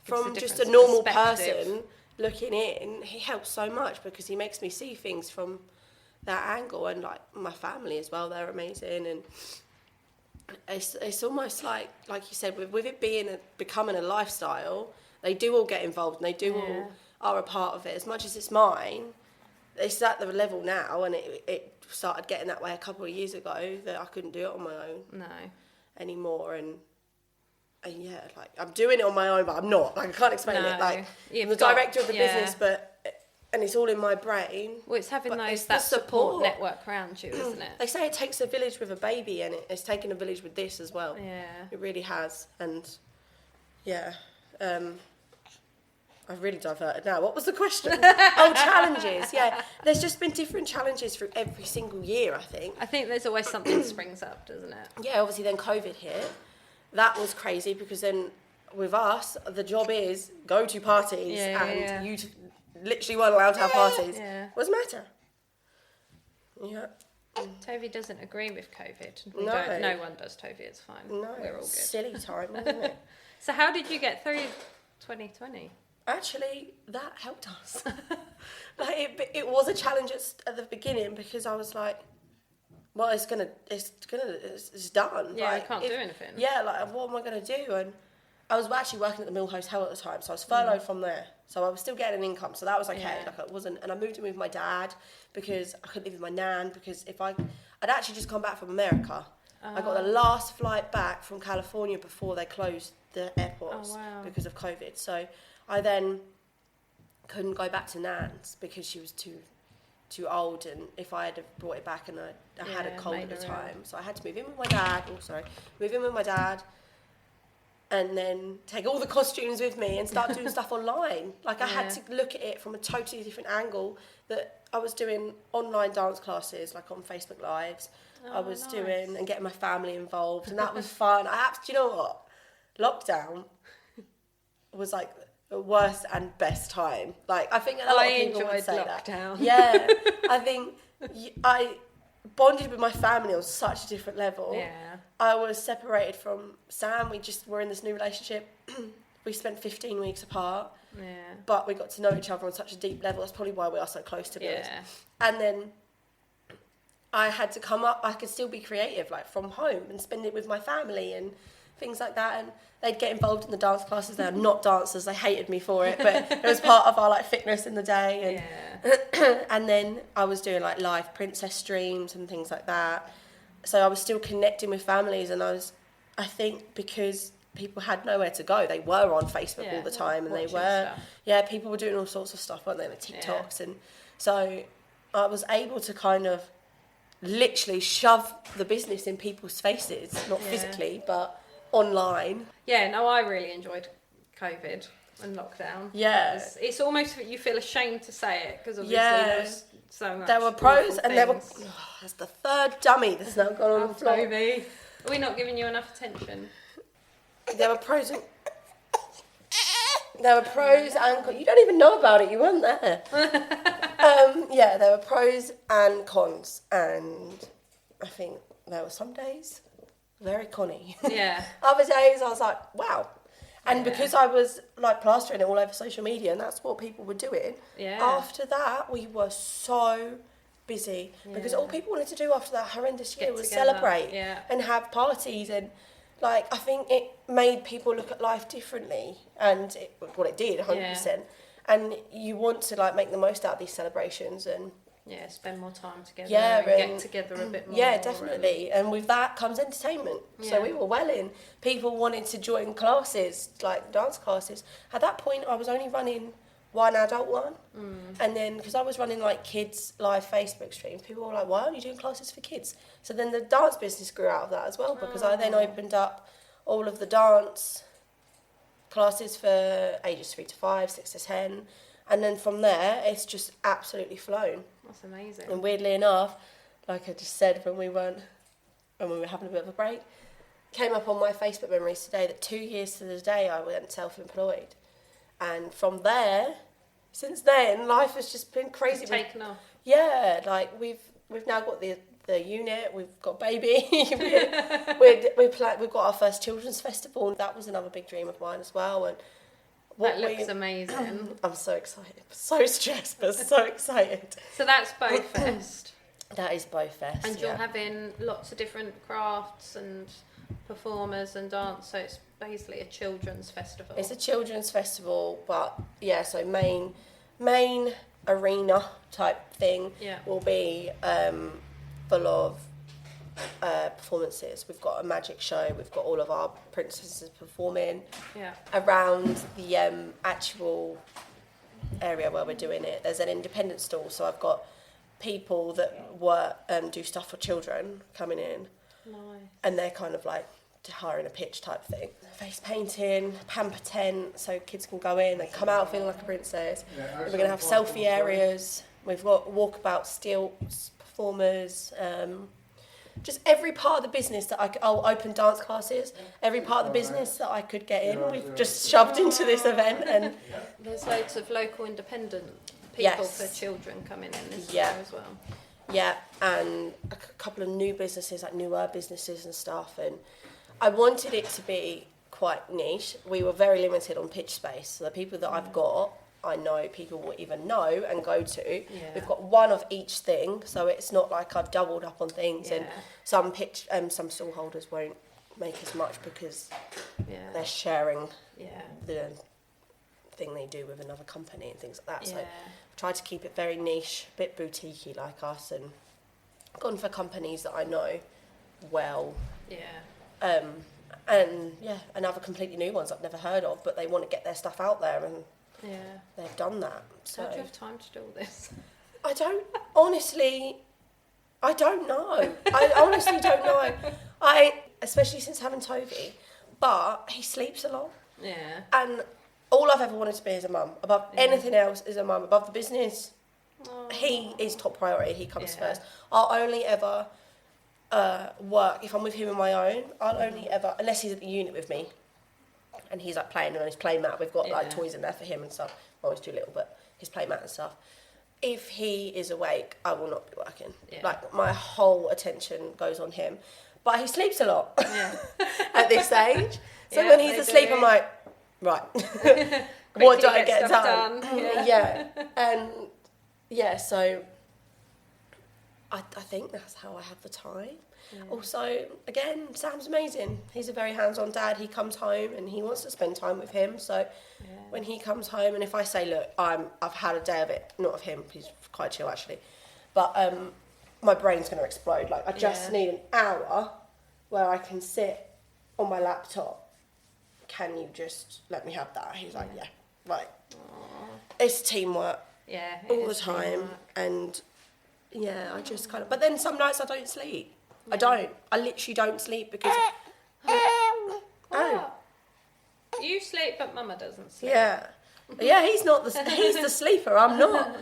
from just a normal person looking in, he helps so much because he makes me see things from that angle. And like my family as well, they're amazing, and it's almost like you said, with it becoming a lifestyle, they do all get involved and they do all are a part of it. As much as it's mine, it's at the level now, and it started getting that way a couple of years ago, that I couldn't do it on my own anymore. And yeah, like, I'm doing it on my own, but I'm not. Like, I can't explain it. Like, I'm the director of the business, and it's all in my brain. Well, it's having that support network around you, isn't it? They say it takes a village with a baby, and it's taken a village with this as well. Yeah. It really has. And I've really diverted now. What was the question? Challenges. Yeah. There's just been different challenges through every single year, I think. I think there's always something springs up, doesn't it? Yeah, obviously then COVID hit. That was crazy, because then with us, the job is go to parties, and you literally weren't allowed to have parties. What's the matter? Yeah. Toby doesn't agree with COVID. No one does, Toby. It's fine. No, we're all good. Silly time, isn't it? So how did you get through 2020? Actually, that helped us. Like, it was a challenge at the beginning, because I was like, well, it's done. Yeah, like, you can't do anything. Yeah, like, what am I going to do? And I was actually working at the Mill Hotel at the time, so I was furloughed from there. So I was still getting an income, so that was okay. Like, it wasn't, and I moved in with my dad because I couldn't live with my nan, because I'd actually just come back from America. I got the last flight back from California before they closed the airports because of COVID. So I then couldn't go back to nan's because she was too old, and if I had have brought it back, and I had a cold at the time, so I had to move in with my dad, and then take all the costumes with me and start doing stuff online. Like, I had to look at it from a totally different angle, that I was doing online dance classes, like on Facebook Lives. I was doing and getting my family involved, and that was fun. Do you know what? Lockdown was like the worst and best time. Like, I think a lot of people would say lockdown. That. Yeah, I think I bonded with my family on such a different level. Yeah. I was separated from Sam. We just were in this new relationship. We spent 15 weeks apart. Yeah. But we got to know each other on such a deep level. That's probably why we are so close, to be honest. And then I had to come up. I could still be creative, like, from home, and spend it with my family and things like that. And they'd get involved in the dance classes. They are not dancers. They hated me for it, but it was part of our, like, fitness in the day. And and then I was doing, like, live princess streams and things like that. So I was still connecting with families, and I think because people had nowhere to go, they were on Facebook all the time, and they were, people were doing all sorts of stuff, weren't they, with TikToks, and so I was able to kind of literally shove the business in people's faces, not physically, but online. Yeah, no, I really enjoyed COVID and lockdown. Yeah. It's almost, you feel ashamed to say it, because obviously there was so much. There were pros, and there were, that's the third dummy that's now gone on the floor. Toby. Are we not giving you enough attention? There were pros and you don't even know about it, you weren't there. There were pros and cons, and I think there were some days very conny. Yeah. Other days I was like, wow. And because I was like plastering it all over social media, and that's what people were doing. Yeah. After that, we were so busy because all people wanted to do after that horrendous year was celebrate and have parties, and like I think it made people look at life differently, and it did 100%. And you want to like make the most out of these celebrations and spend more time together and get together a bit more. Yeah, definitely. And with that comes entertainment. So we were well in. People wanted to join classes, like dance classes. At that point, I was only running one adult one. And then, because I was running like kids live Facebook streams, people were like, why aren't you doing classes for kids? So then the dance business grew out of that as well, because I then opened up all of the dance classes for ages 3 to 5, 6 to 10. And then from there, it's just absolutely flown. That's amazing. And weirdly enough, like I just said when we were having a bit of a break, came up on my Facebook memories today that 2 years to the day I went self-employed. And from there, since then, life has just been crazy. It's taken off. Yeah, like we've now got the unit, we've got baby, we've got our first children's festival, and that was another big dream of mine as well. And that looks amazing. I'm so excited, so stressed, but so excited. So that's Beau Fest. That is Beau Fest. And you're having lots of different crafts and performers and dance, so it's basically a children's festival. It's a children's festival, but so main arena type thing will be full of performances. We've got a magic show, we've got all of our princesses performing around the actual area where we're doing it. There's an independent stall, so I've got people that do stuff for children coming in. Nice. And they're kind of like hiring a pitch type thing. Face painting, pamper tent, so kids can go in and come out feeling like a princess. We're going to have selfie areas. We've got walkabout stilts, performers, just every part of the business that I'll open dance classes, every part of the business that I could get in, we've just shoved into this event. And there's loads of local independent people for children coming in this year as well. Yeah, and a couple of new businesses, like newer businesses and stuff. And I wanted it to be quite niche. We were very limited on pitch space. So the people that I've got, I know people will even know and go to. Yeah. We've got one of each thing, so it's not like I've doubled up on things. And some stall holders won't make as much because they're sharing the thing they do with another company and things like that. So I tried to keep it very niche, a bit boutique-y like us, and gone for companies that I know well. And other completely new ones I've never heard of, but they want to get their stuff out there, and they've done that. So how do you have time to do all this? I don't know. I honestly don't know. Especially since having Toby, but he sleeps a lot. Yeah. And all I've ever wanted to be is a mum. Above anything else is a mum. Above the business, he is top priority. He comes first. I'll only ever work if I'm with him on my own. I'll only ever, unless he's at the unit with me, and he's like playing on his play mat. We've got like toys in there for him and stuff. Well, he's too little, but his play mat and stuff. If he is awake, I will not be working. Yeah. Like my whole attention goes on him. But he sleeps a lot at this age. So when he's asleep, I'm like, right, what do I get done? And so I think that's how I have the time. Yeah. Also, again, Sam's amazing. He's a very hands-on dad. He comes home and he wants to spend time with him. So when he comes home, and if I say, look, I've had a day of it, not of him, he's quite chill actually, but my brain's going to explode. Like I just need an hour where I can sit on my laptop. Can you just let me have that? He's like, yeah, right. Aww. It's teamwork. Yeah, all the time, teamwork. And I just kind of. But then some nights I don't sleep. I don't. I literally don't sleep because. You sleep, but Mama doesn't sleep. Yeah, he's not he's the sleeper. I'm not.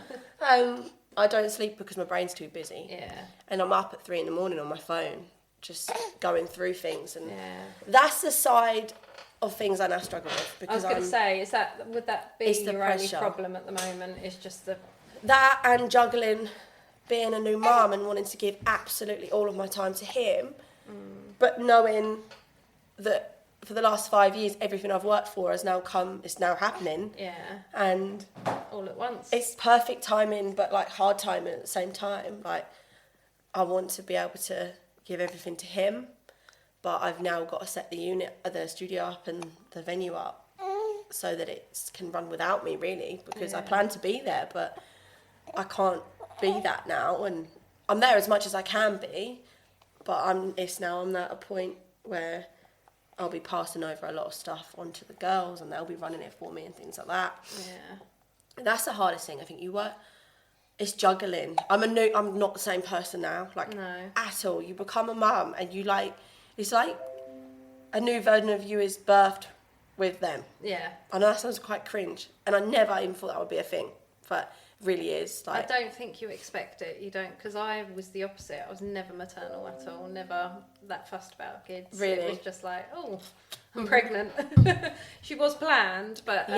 I don't sleep because my brain's too busy. Yeah. And I'm up at 3 a.m. on my phone, just going through things, and that's the side of things I now struggle with. Because I was going to say, would that be your only problem at the moment? Is just that and juggling being a new mum and wanting to give absolutely all of my time to him, but knowing that for the last 5 years, everything I've worked for it's now happening. Yeah. And all at once. It's perfect timing, but like hard timing at the same time. Like, I want to be able to give everything to him, but I've now got to set the studio up and the venue up so that it can run without me, really, because I plan to be there, but I can't be that now, and I'm there as much as I can be, but I'm at a point where I'll be passing over a lot of stuff onto the girls, and they'll be running it for me and things like that. Yeah. And that's the hardest thing. I think it's juggling. I'm not the same person now, like, at all. You become a mum, and it's like a new version of you is birthed with them. Yeah. I know that sounds quite cringe, and I never even thought that would be a thing, but it really is. Like, I don't think you expect it. You don't, because I was the opposite. I was never maternal at all, never that fussed about kids. Really? It was just like, oh, I'm pregnant. She was planned, but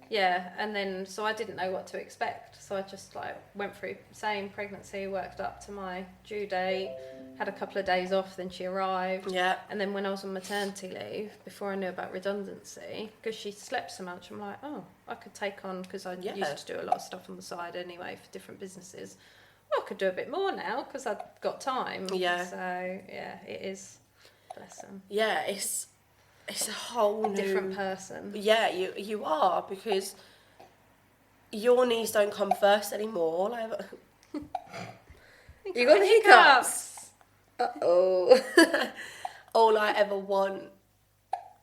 yeah, and then so I didn't know what to expect. So I just like went through same pregnancy, worked up to my due date, had a couple of days off, then she arrived. Yeah. And then when I was on maternity leave, before I knew about redundancy, because she slept so much, I'm like, oh, I could take on, because I used to do a lot of stuff on the side anyway for different businesses. Well, I could do a bit more now because I've got time. Yeah. So yeah, it is. Bless them. Yeah, it's a whole new... different person. Yeah, you are, because your needs don't come first anymore. Like, you got the hiccups. Uh-oh. All I ever want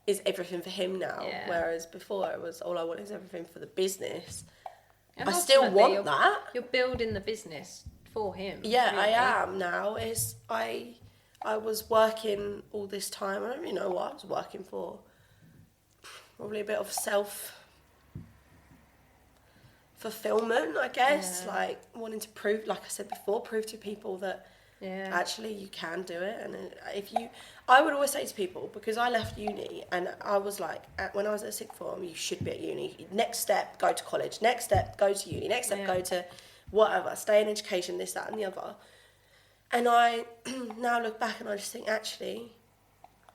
is everything for him now, whereas before it was all I want is everything for the business. And I still want that. You're building the business for him. Yeah, really. I am now. I was working all this time. I don't really know what I was working for. Probably a bit of self-fulfillment, I guess. Yeah. Like, wanting to prove, like I said before, prove to people that actually you can do it. And I would always say to people, because I left uni and I was like, when I was at sixth form, you should be at uni. Next step, go to college. Next step, go to uni. Next step, go to whatever. Stay in education, this, that and the other. And I now look back and I just think, actually,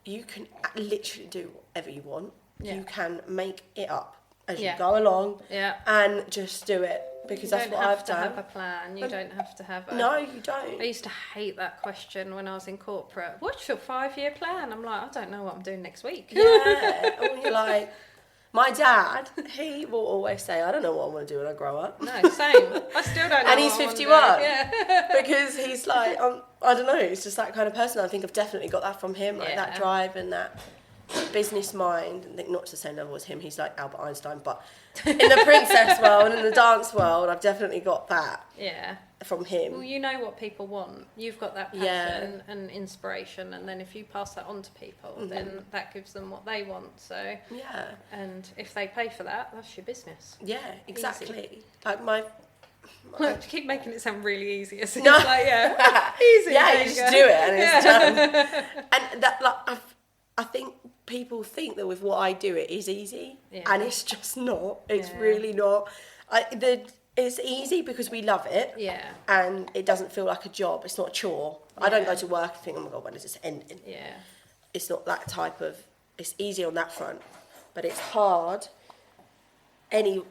you can literally do whatever you want. Yeah. You can make it up as you go along and just do it, because that's what I've done. You don't have to have a plan. You don't have to have a... No, you don't. I used to hate that question when I was in corporate. What's your 5-year plan? I'm like, I don't know what I'm doing next week. Yeah. Or you're like... My dad, he will always say, I don't know what I want to do when I grow up. No, same. I still don't know. And he's 51. Because he's like, I don't know, it's just that kind of person. I think I've definitely got that from him, like that drive and that business mind. Not to the same level as him, he's like Albert Einstein, but in the princess world and in the dance world, I've definitely got that from him. Well, you know what people want. You've got that passion and inspiration, and then if you pass that on to people, then that gives them what they want. So and if they pay for that, that's your business. Yeah, exactly. Easy. Like I keep making it sound really easy. It's no. like, easy. Yeah, you just do it and it's done. And that, like, I think people think that with what I do, it is easy, and it's just not. It's really not. It's easy because we love it, and it doesn't feel like a job. It's not a chore. I don't go to work and think, oh my God, when is this ending? Yeah. It's not that type of... It's easy on that front, but it's hard. Owning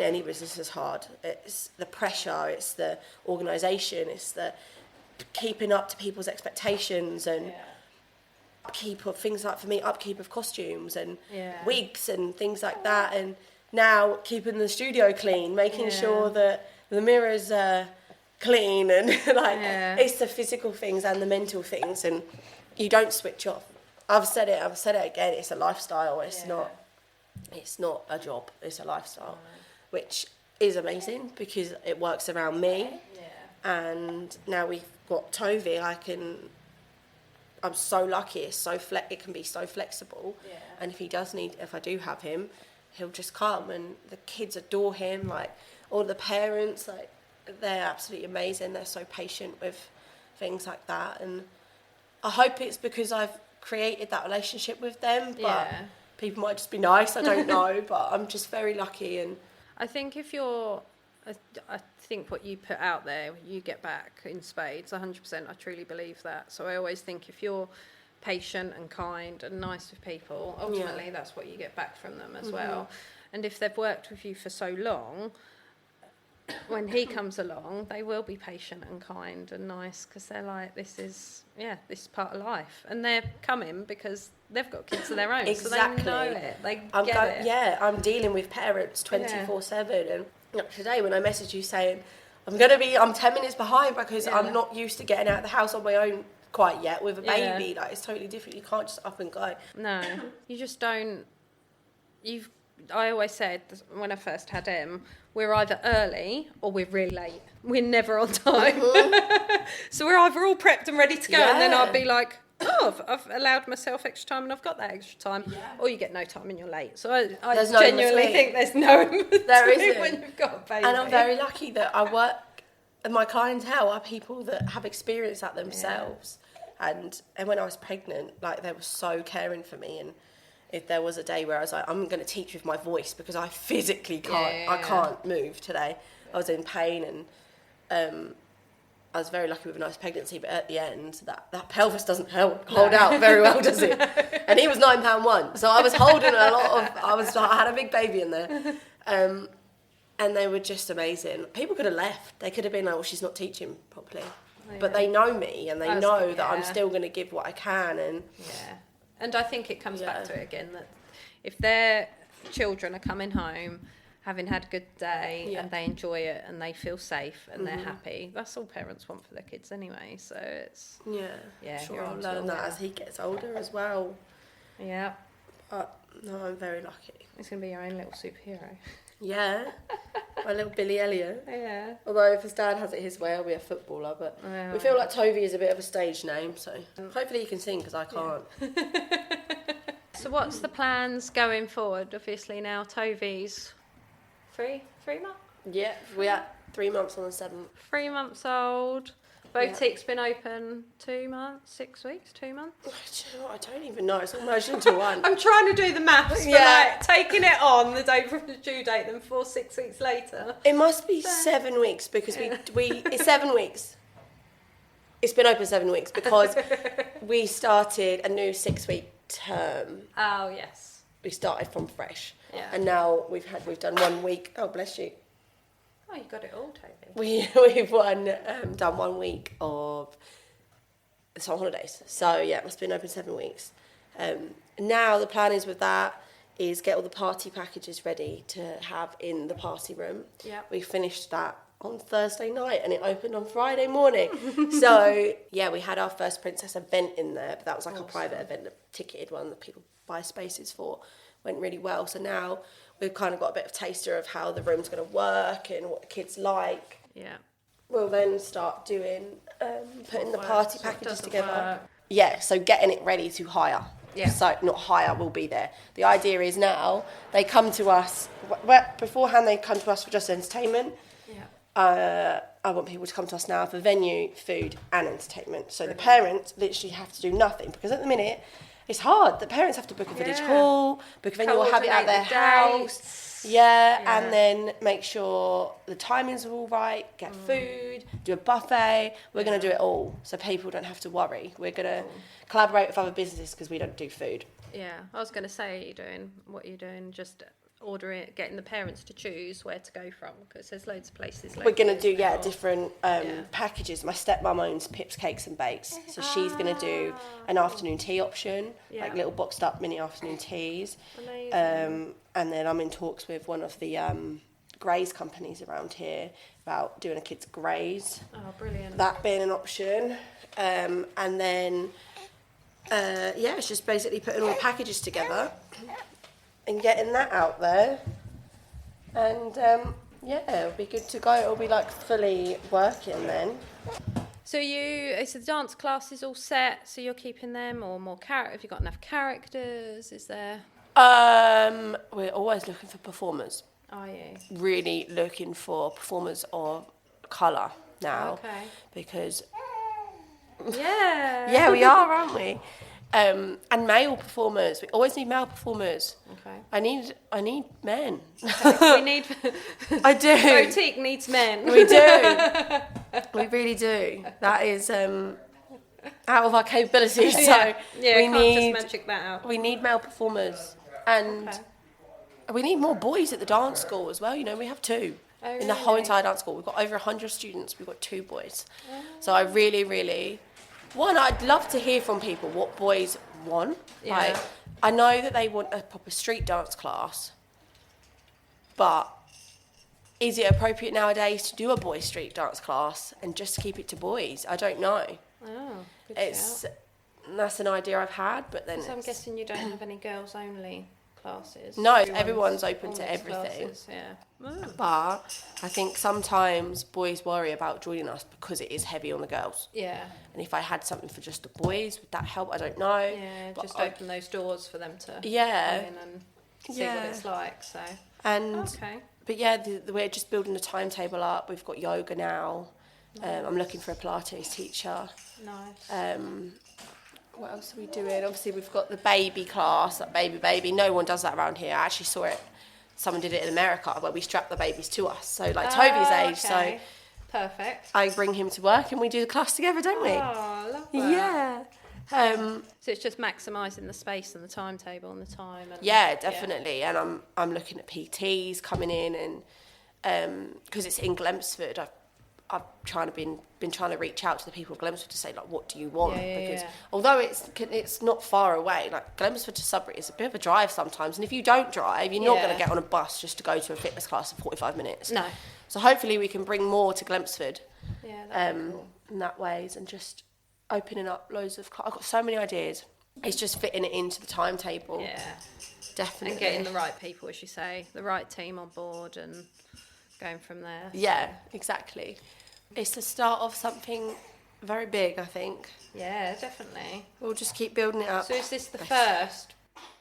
any business is hard. It's the pressure, it's the organisation, it's the keeping up to people's expectations and upkeep of things like, for me, upkeep of costumes and wigs and things like that. And now keeping the studio clean, making sure that the mirrors are clean and it's the physical things and the mental things, and you don't switch off. I've said it again, it's a lifestyle. It's not a job, it's a lifestyle, which is amazing because it works around me. And now we've got Tovi, I'm so lucky. It can be so flexible. And if I do have him, he'll just come, and the kids adore him. Like, all the parents, like, they're absolutely amazing. They're so patient with things like that, and I hope it's because I've created that relationship with them. But people might just be nice. I don't know, but I'm just very lucky. And I think I think what you put out there, you get back in spades, 100%. I truly believe that. So I always think if you're patient and kind and nice with people, ultimately that's what you get back from them as well. And if they've worked with you for so long, when he comes along, they will be patient and kind and nice, because they're like, this is part of life, and they're coming because they've got kids of their own. Exactly. So they know it, they get it. Yeah, I'm dealing with parents 24/7, and today when I messaged you saying I'm 10 minutes behind because I'm not used to getting out of the house on my own quite yet with a baby. Like, it's totally different. You can't just up and go. No, you just don't. I always said when I first had him, we're either early or we're really late. We're never on time. So we're either all prepped and ready to go, and then I'd be like, oh, I've allowed myself extra time and I've got that extra time. Yeah. Or you get no time and you're late. So I genuinely think there's no in when you've got a baby. And I'm very lucky that I work, and my clientele are people that have experienced that themselves. Yeah. And when I was pregnant, like, they were so caring for me. And if there was a day where I was like, I'm going to teach with my voice because I physically can't, I can't move today. I was in pain, and I was very lucky with a nice pregnancy, but at the end, that pelvis doesn't hold out very well, does it? And he was £9.1, so I was holding I had a big baby in there. And they were just amazing. People could have left. They could have been like, well, she's not teaching properly. Yeah. But they know me, and they know that I'm still going to give what I can. And I think it comes back to it again, that if their children are coming home, having had a good day, and they enjoy it, and they feel safe, and they're happy, that's all parents want for their kids anyway. So it's... Sure, I'll learn that as he gets older as well. Yeah. But, no, I'm very lucky. He's going to be your own little superhero. Yeah. My little Billy Elliot. Yeah. Although if his dad has it his way, I'll be a footballer. But we feel like Tovey is a bit of a stage name, so hopefully he can sing, because I can't. So what's the plans going forward? Obviously now Tovey's 3 months? Yeah, we're at 3 months on the 7th. 3 months old. Boutique's been open 2 months, 6 weeks, 2 months? Do you know what? I don't even know. It's all merged into one. I'm trying to do the maths, but like taking it on the day from the due date, then 6 weeks later. It must be 7 weeks, because it's 7 weeks. It's been open 7 weeks because we started a new 6-week term. Oh yes. We started from fresh. Yeah. And now we've done 1 week. Oh, bless you. Oh, you got it all, Toby. We've done 1 week of summer holidays. So yeah, it must have been open 7 weeks. Now the plan is with that is get all the party packages ready to have in the party room. Yeah. We finished that on Thursday night and it opened on Friday morning. So yeah, we had our first princess event in there, but that was like a private event, a ticketed one that people buy spaces for. Went really well. So now we've kind of got a bit of taster of how the room's going to work and what the kids like. Yeah. We'll then start doing putting the party packages together. Work. Yeah, so getting it ready to hire. Yeah. So not hire, we'll be there. The idea is now they come to us, beforehand they come to us for just entertainment. Yeah. I want people to come to us now for venue, food and entertainment. So the parents literally have to do nothing, because at the minute it's hard. The parents have to book a village hall, book a venue, or have it at their house. Yeah, and then make sure the timings are all right, get food, do a buffet. We're going to do it all, so people don't have to worry. We're going to collaborate with other businesses because we don't do food. Yeah, I was going to say, what you're doing, just order it, getting the parents to choose where to go from, because there's loads of places. We're going to do different packages. My stepmum owns Pip's Cakes and Bakes, so she's going to do an afternoon tea option, like little boxed up mini afternoon teas. Amazing. And then I'm in talks with one of the graze companies around here about doing a kids' graze. Oh, brilliant. That being an option. And then, it's just basically putting all the packages together and getting that out there. And, it'll be good to go. It'll be, like, fully working then. So is the dance classes all set, so you're keeping them, or more have you got enough characters? Is there... We're always looking for performers. Are you? Really looking for performers of colour now. Okay. Because... Yeah. Yeah, we are, aren't we? And male performers. We always need male performers. Okay. I need men. Okay. We need... I do. Boutique needs men. We do. We really do. That is... out of our capabilities. Yeah. So Yeah, we can't need just magic that out. we need male performers, and we need more boys at the dance school as well. You know, we have 2 in the whole entire dance school. We've got over 100 students. We've got 2 boys. So I really, really, I'd love to hear from people what boys want. Yeah. Like, I know that they want a proper street dance class, but is it appropriate nowadays to do a boys' street dance class and just keep it to boys? I don't know. Oh, good shout. That's an idea I've had, but then So I'm guessing you don't have any girls only classes. No, everyone's open all to mixed everything. Classes, yeah. Oh. But I think sometimes boys worry about joining us because it is heavy on the girls. Yeah. And if I had something for just the boys, would that help? I don't know. Yeah, just open those doors for them to come in and see what it's like. So. And okay. But yeah, we're just building a timetable up. We've got yoga now. Nice. I'm looking for a Pilates teacher. Nice. What else are we doing? Obviously, we've got the baby class, that baby. No one does that around here. I actually saw it. Someone did it in America where we strap the babies to us. So like Toby's age, okay. so perfect. I bring him to work and we do the class together, don't we? Oh, I love that. Yeah. So it's just maximising the space and the timetable and the time. And, yeah, definitely. Yeah. And I'm looking at PTs coming in, and because it's in Glemsford, I've been trying to reach out to the people of Glemsford to say, like, what do you want? Because although it's not far away, like Glemsford to Sudbury is a bit of a drive sometimes, and if you don't drive, you're not going to get on a bus just to go to a fitness class for 45 minutes. No. So hopefully we can bring more to Glemsford. Yeah. Cool. In that ways, and just opening up loads of. I've got so many ideas. It's just fitting it into the timetable. Yeah. Definitely. And getting the right people, as you say, the right team on board, and going from there. Yeah, exactly. It's the start of something very big, I think. Yeah, definitely. We'll just keep building it up. So is this the first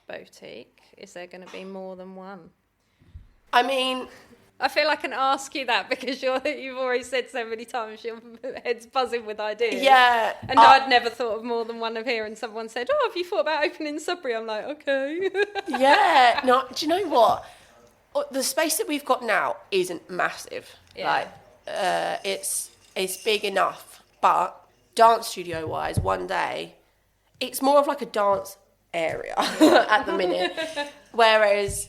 boutique? Is there going to be more than one? I mean, I feel I can ask you that because you've already said so many times your head's buzzing with ideas. Yeah. And I'd never thought of more than one of here, and someone said, oh, have you thought about opening Sudbury? I'm like, okay. Yeah. No, do you know what? The space that we've got now isn't massive. Yeah. Like, it's big enough, but dance studio wise, one day, it's more of like a dance area at the minute. Whereas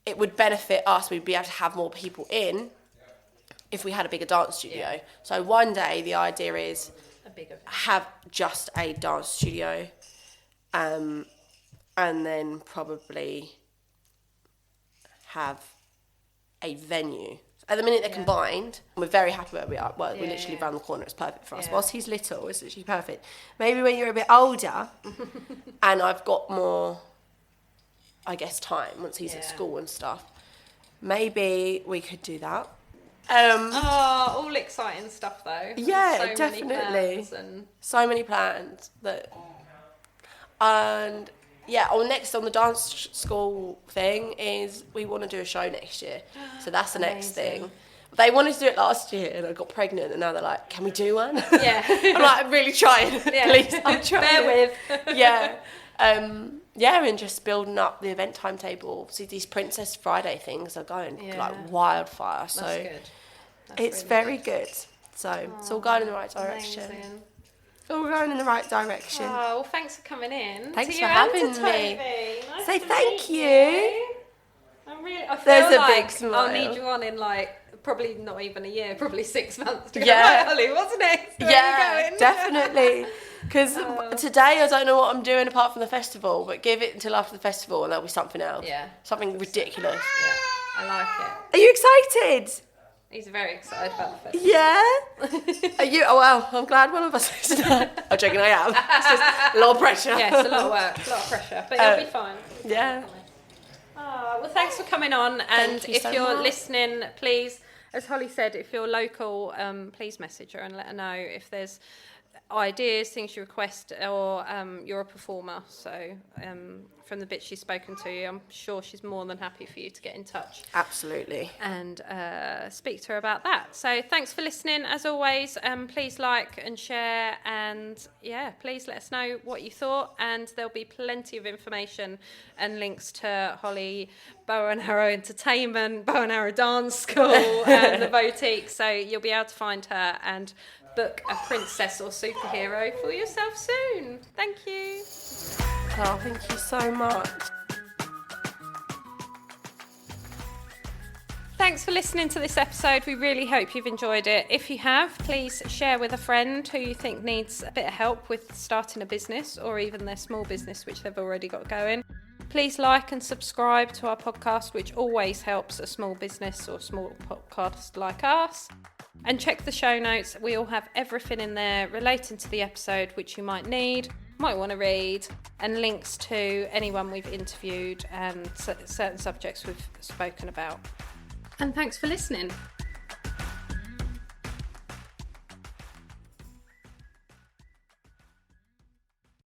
it would benefit us. We'd be able to have more people in if we had a bigger dance studio. Yeah. So one day the idea is have just a dance studio, and then probably have a venue. At the minute they're combined. We're very happy where we are. Well, we're literally round the corner. It's perfect for us. Yeah. Whilst he's little, it's literally perfect. Maybe when you're a bit older and I've got more, I guess, time once he's at school and stuff, maybe we could do that. All exciting stuff though. Yeah, so definitely. So many plans and yeah, next on the dance school thing is we want to do a show next year. So that's the next thing. They wanted to do it last year and I got pregnant and now they're like, can we do one? Yeah. I'm like, I'm really trying. Please, I'm trying. Bear with. Yeah. And just building up the event timetable. See, these Princess Friday things are going like wildfire. So that's good. That's it's really very good. So it's all going in the right direction. Amazing. All going in the right direction. Oh, well, thanks for coming in. Thanks for having me. Nice Say to thank meet you. I feel There's a like big smile. I'll need you on in probably not even a year, probably 6 months. To go, Yeah. right, Holly, what's next? Where Yeah, are you going? definitely. Because today I don't know what I'm doing apart from the festival, but give it until after the festival and there'll be something else. Yeah. Something ridiculous. Yeah, I like it. Are you excited? He's very excited about the festival. Yeah? Are you? Oh, well, I'm glad one of us is. I'm joking, I am. It's just a lot of pressure. Yeah, it's a lot of work, a lot of pressure, but you'll be fine. Yeah. Oh, well, thanks for coming on. And you if so you're much. listening, please, as Holly said, if you're local, please message her and let her know if there's ideas, things you request, or you're a performer. So from the bit she's spoken to you, I'm sure she's more than happy for you to get in touch. Absolutely. And speak to her about that. So thanks for listening. As always, please like and share, and please let us know what you thought. And there'll be plenty of information and links to Holly, Beau and Arrow Entertainment, Beau and Arrow Dance School, and the boutique. So you'll be able to find her and book a princess or superhero for yourself soon. Thank you. Oh, thank you so much. Thanks for listening to this episode. We really hope you've enjoyed it. If you have, please share with a friend who you think needs a bit of help with starting a business or even their small business, which they've already got going. Please like and subscribe to our podcast, which always helps a small business or small podcast like us. And check the show notes. We all have everything in there relating to the episode, which you might need, might want to read, and links to anyone we've interviewed and certain subjects we've spoken about. And thanks for listening.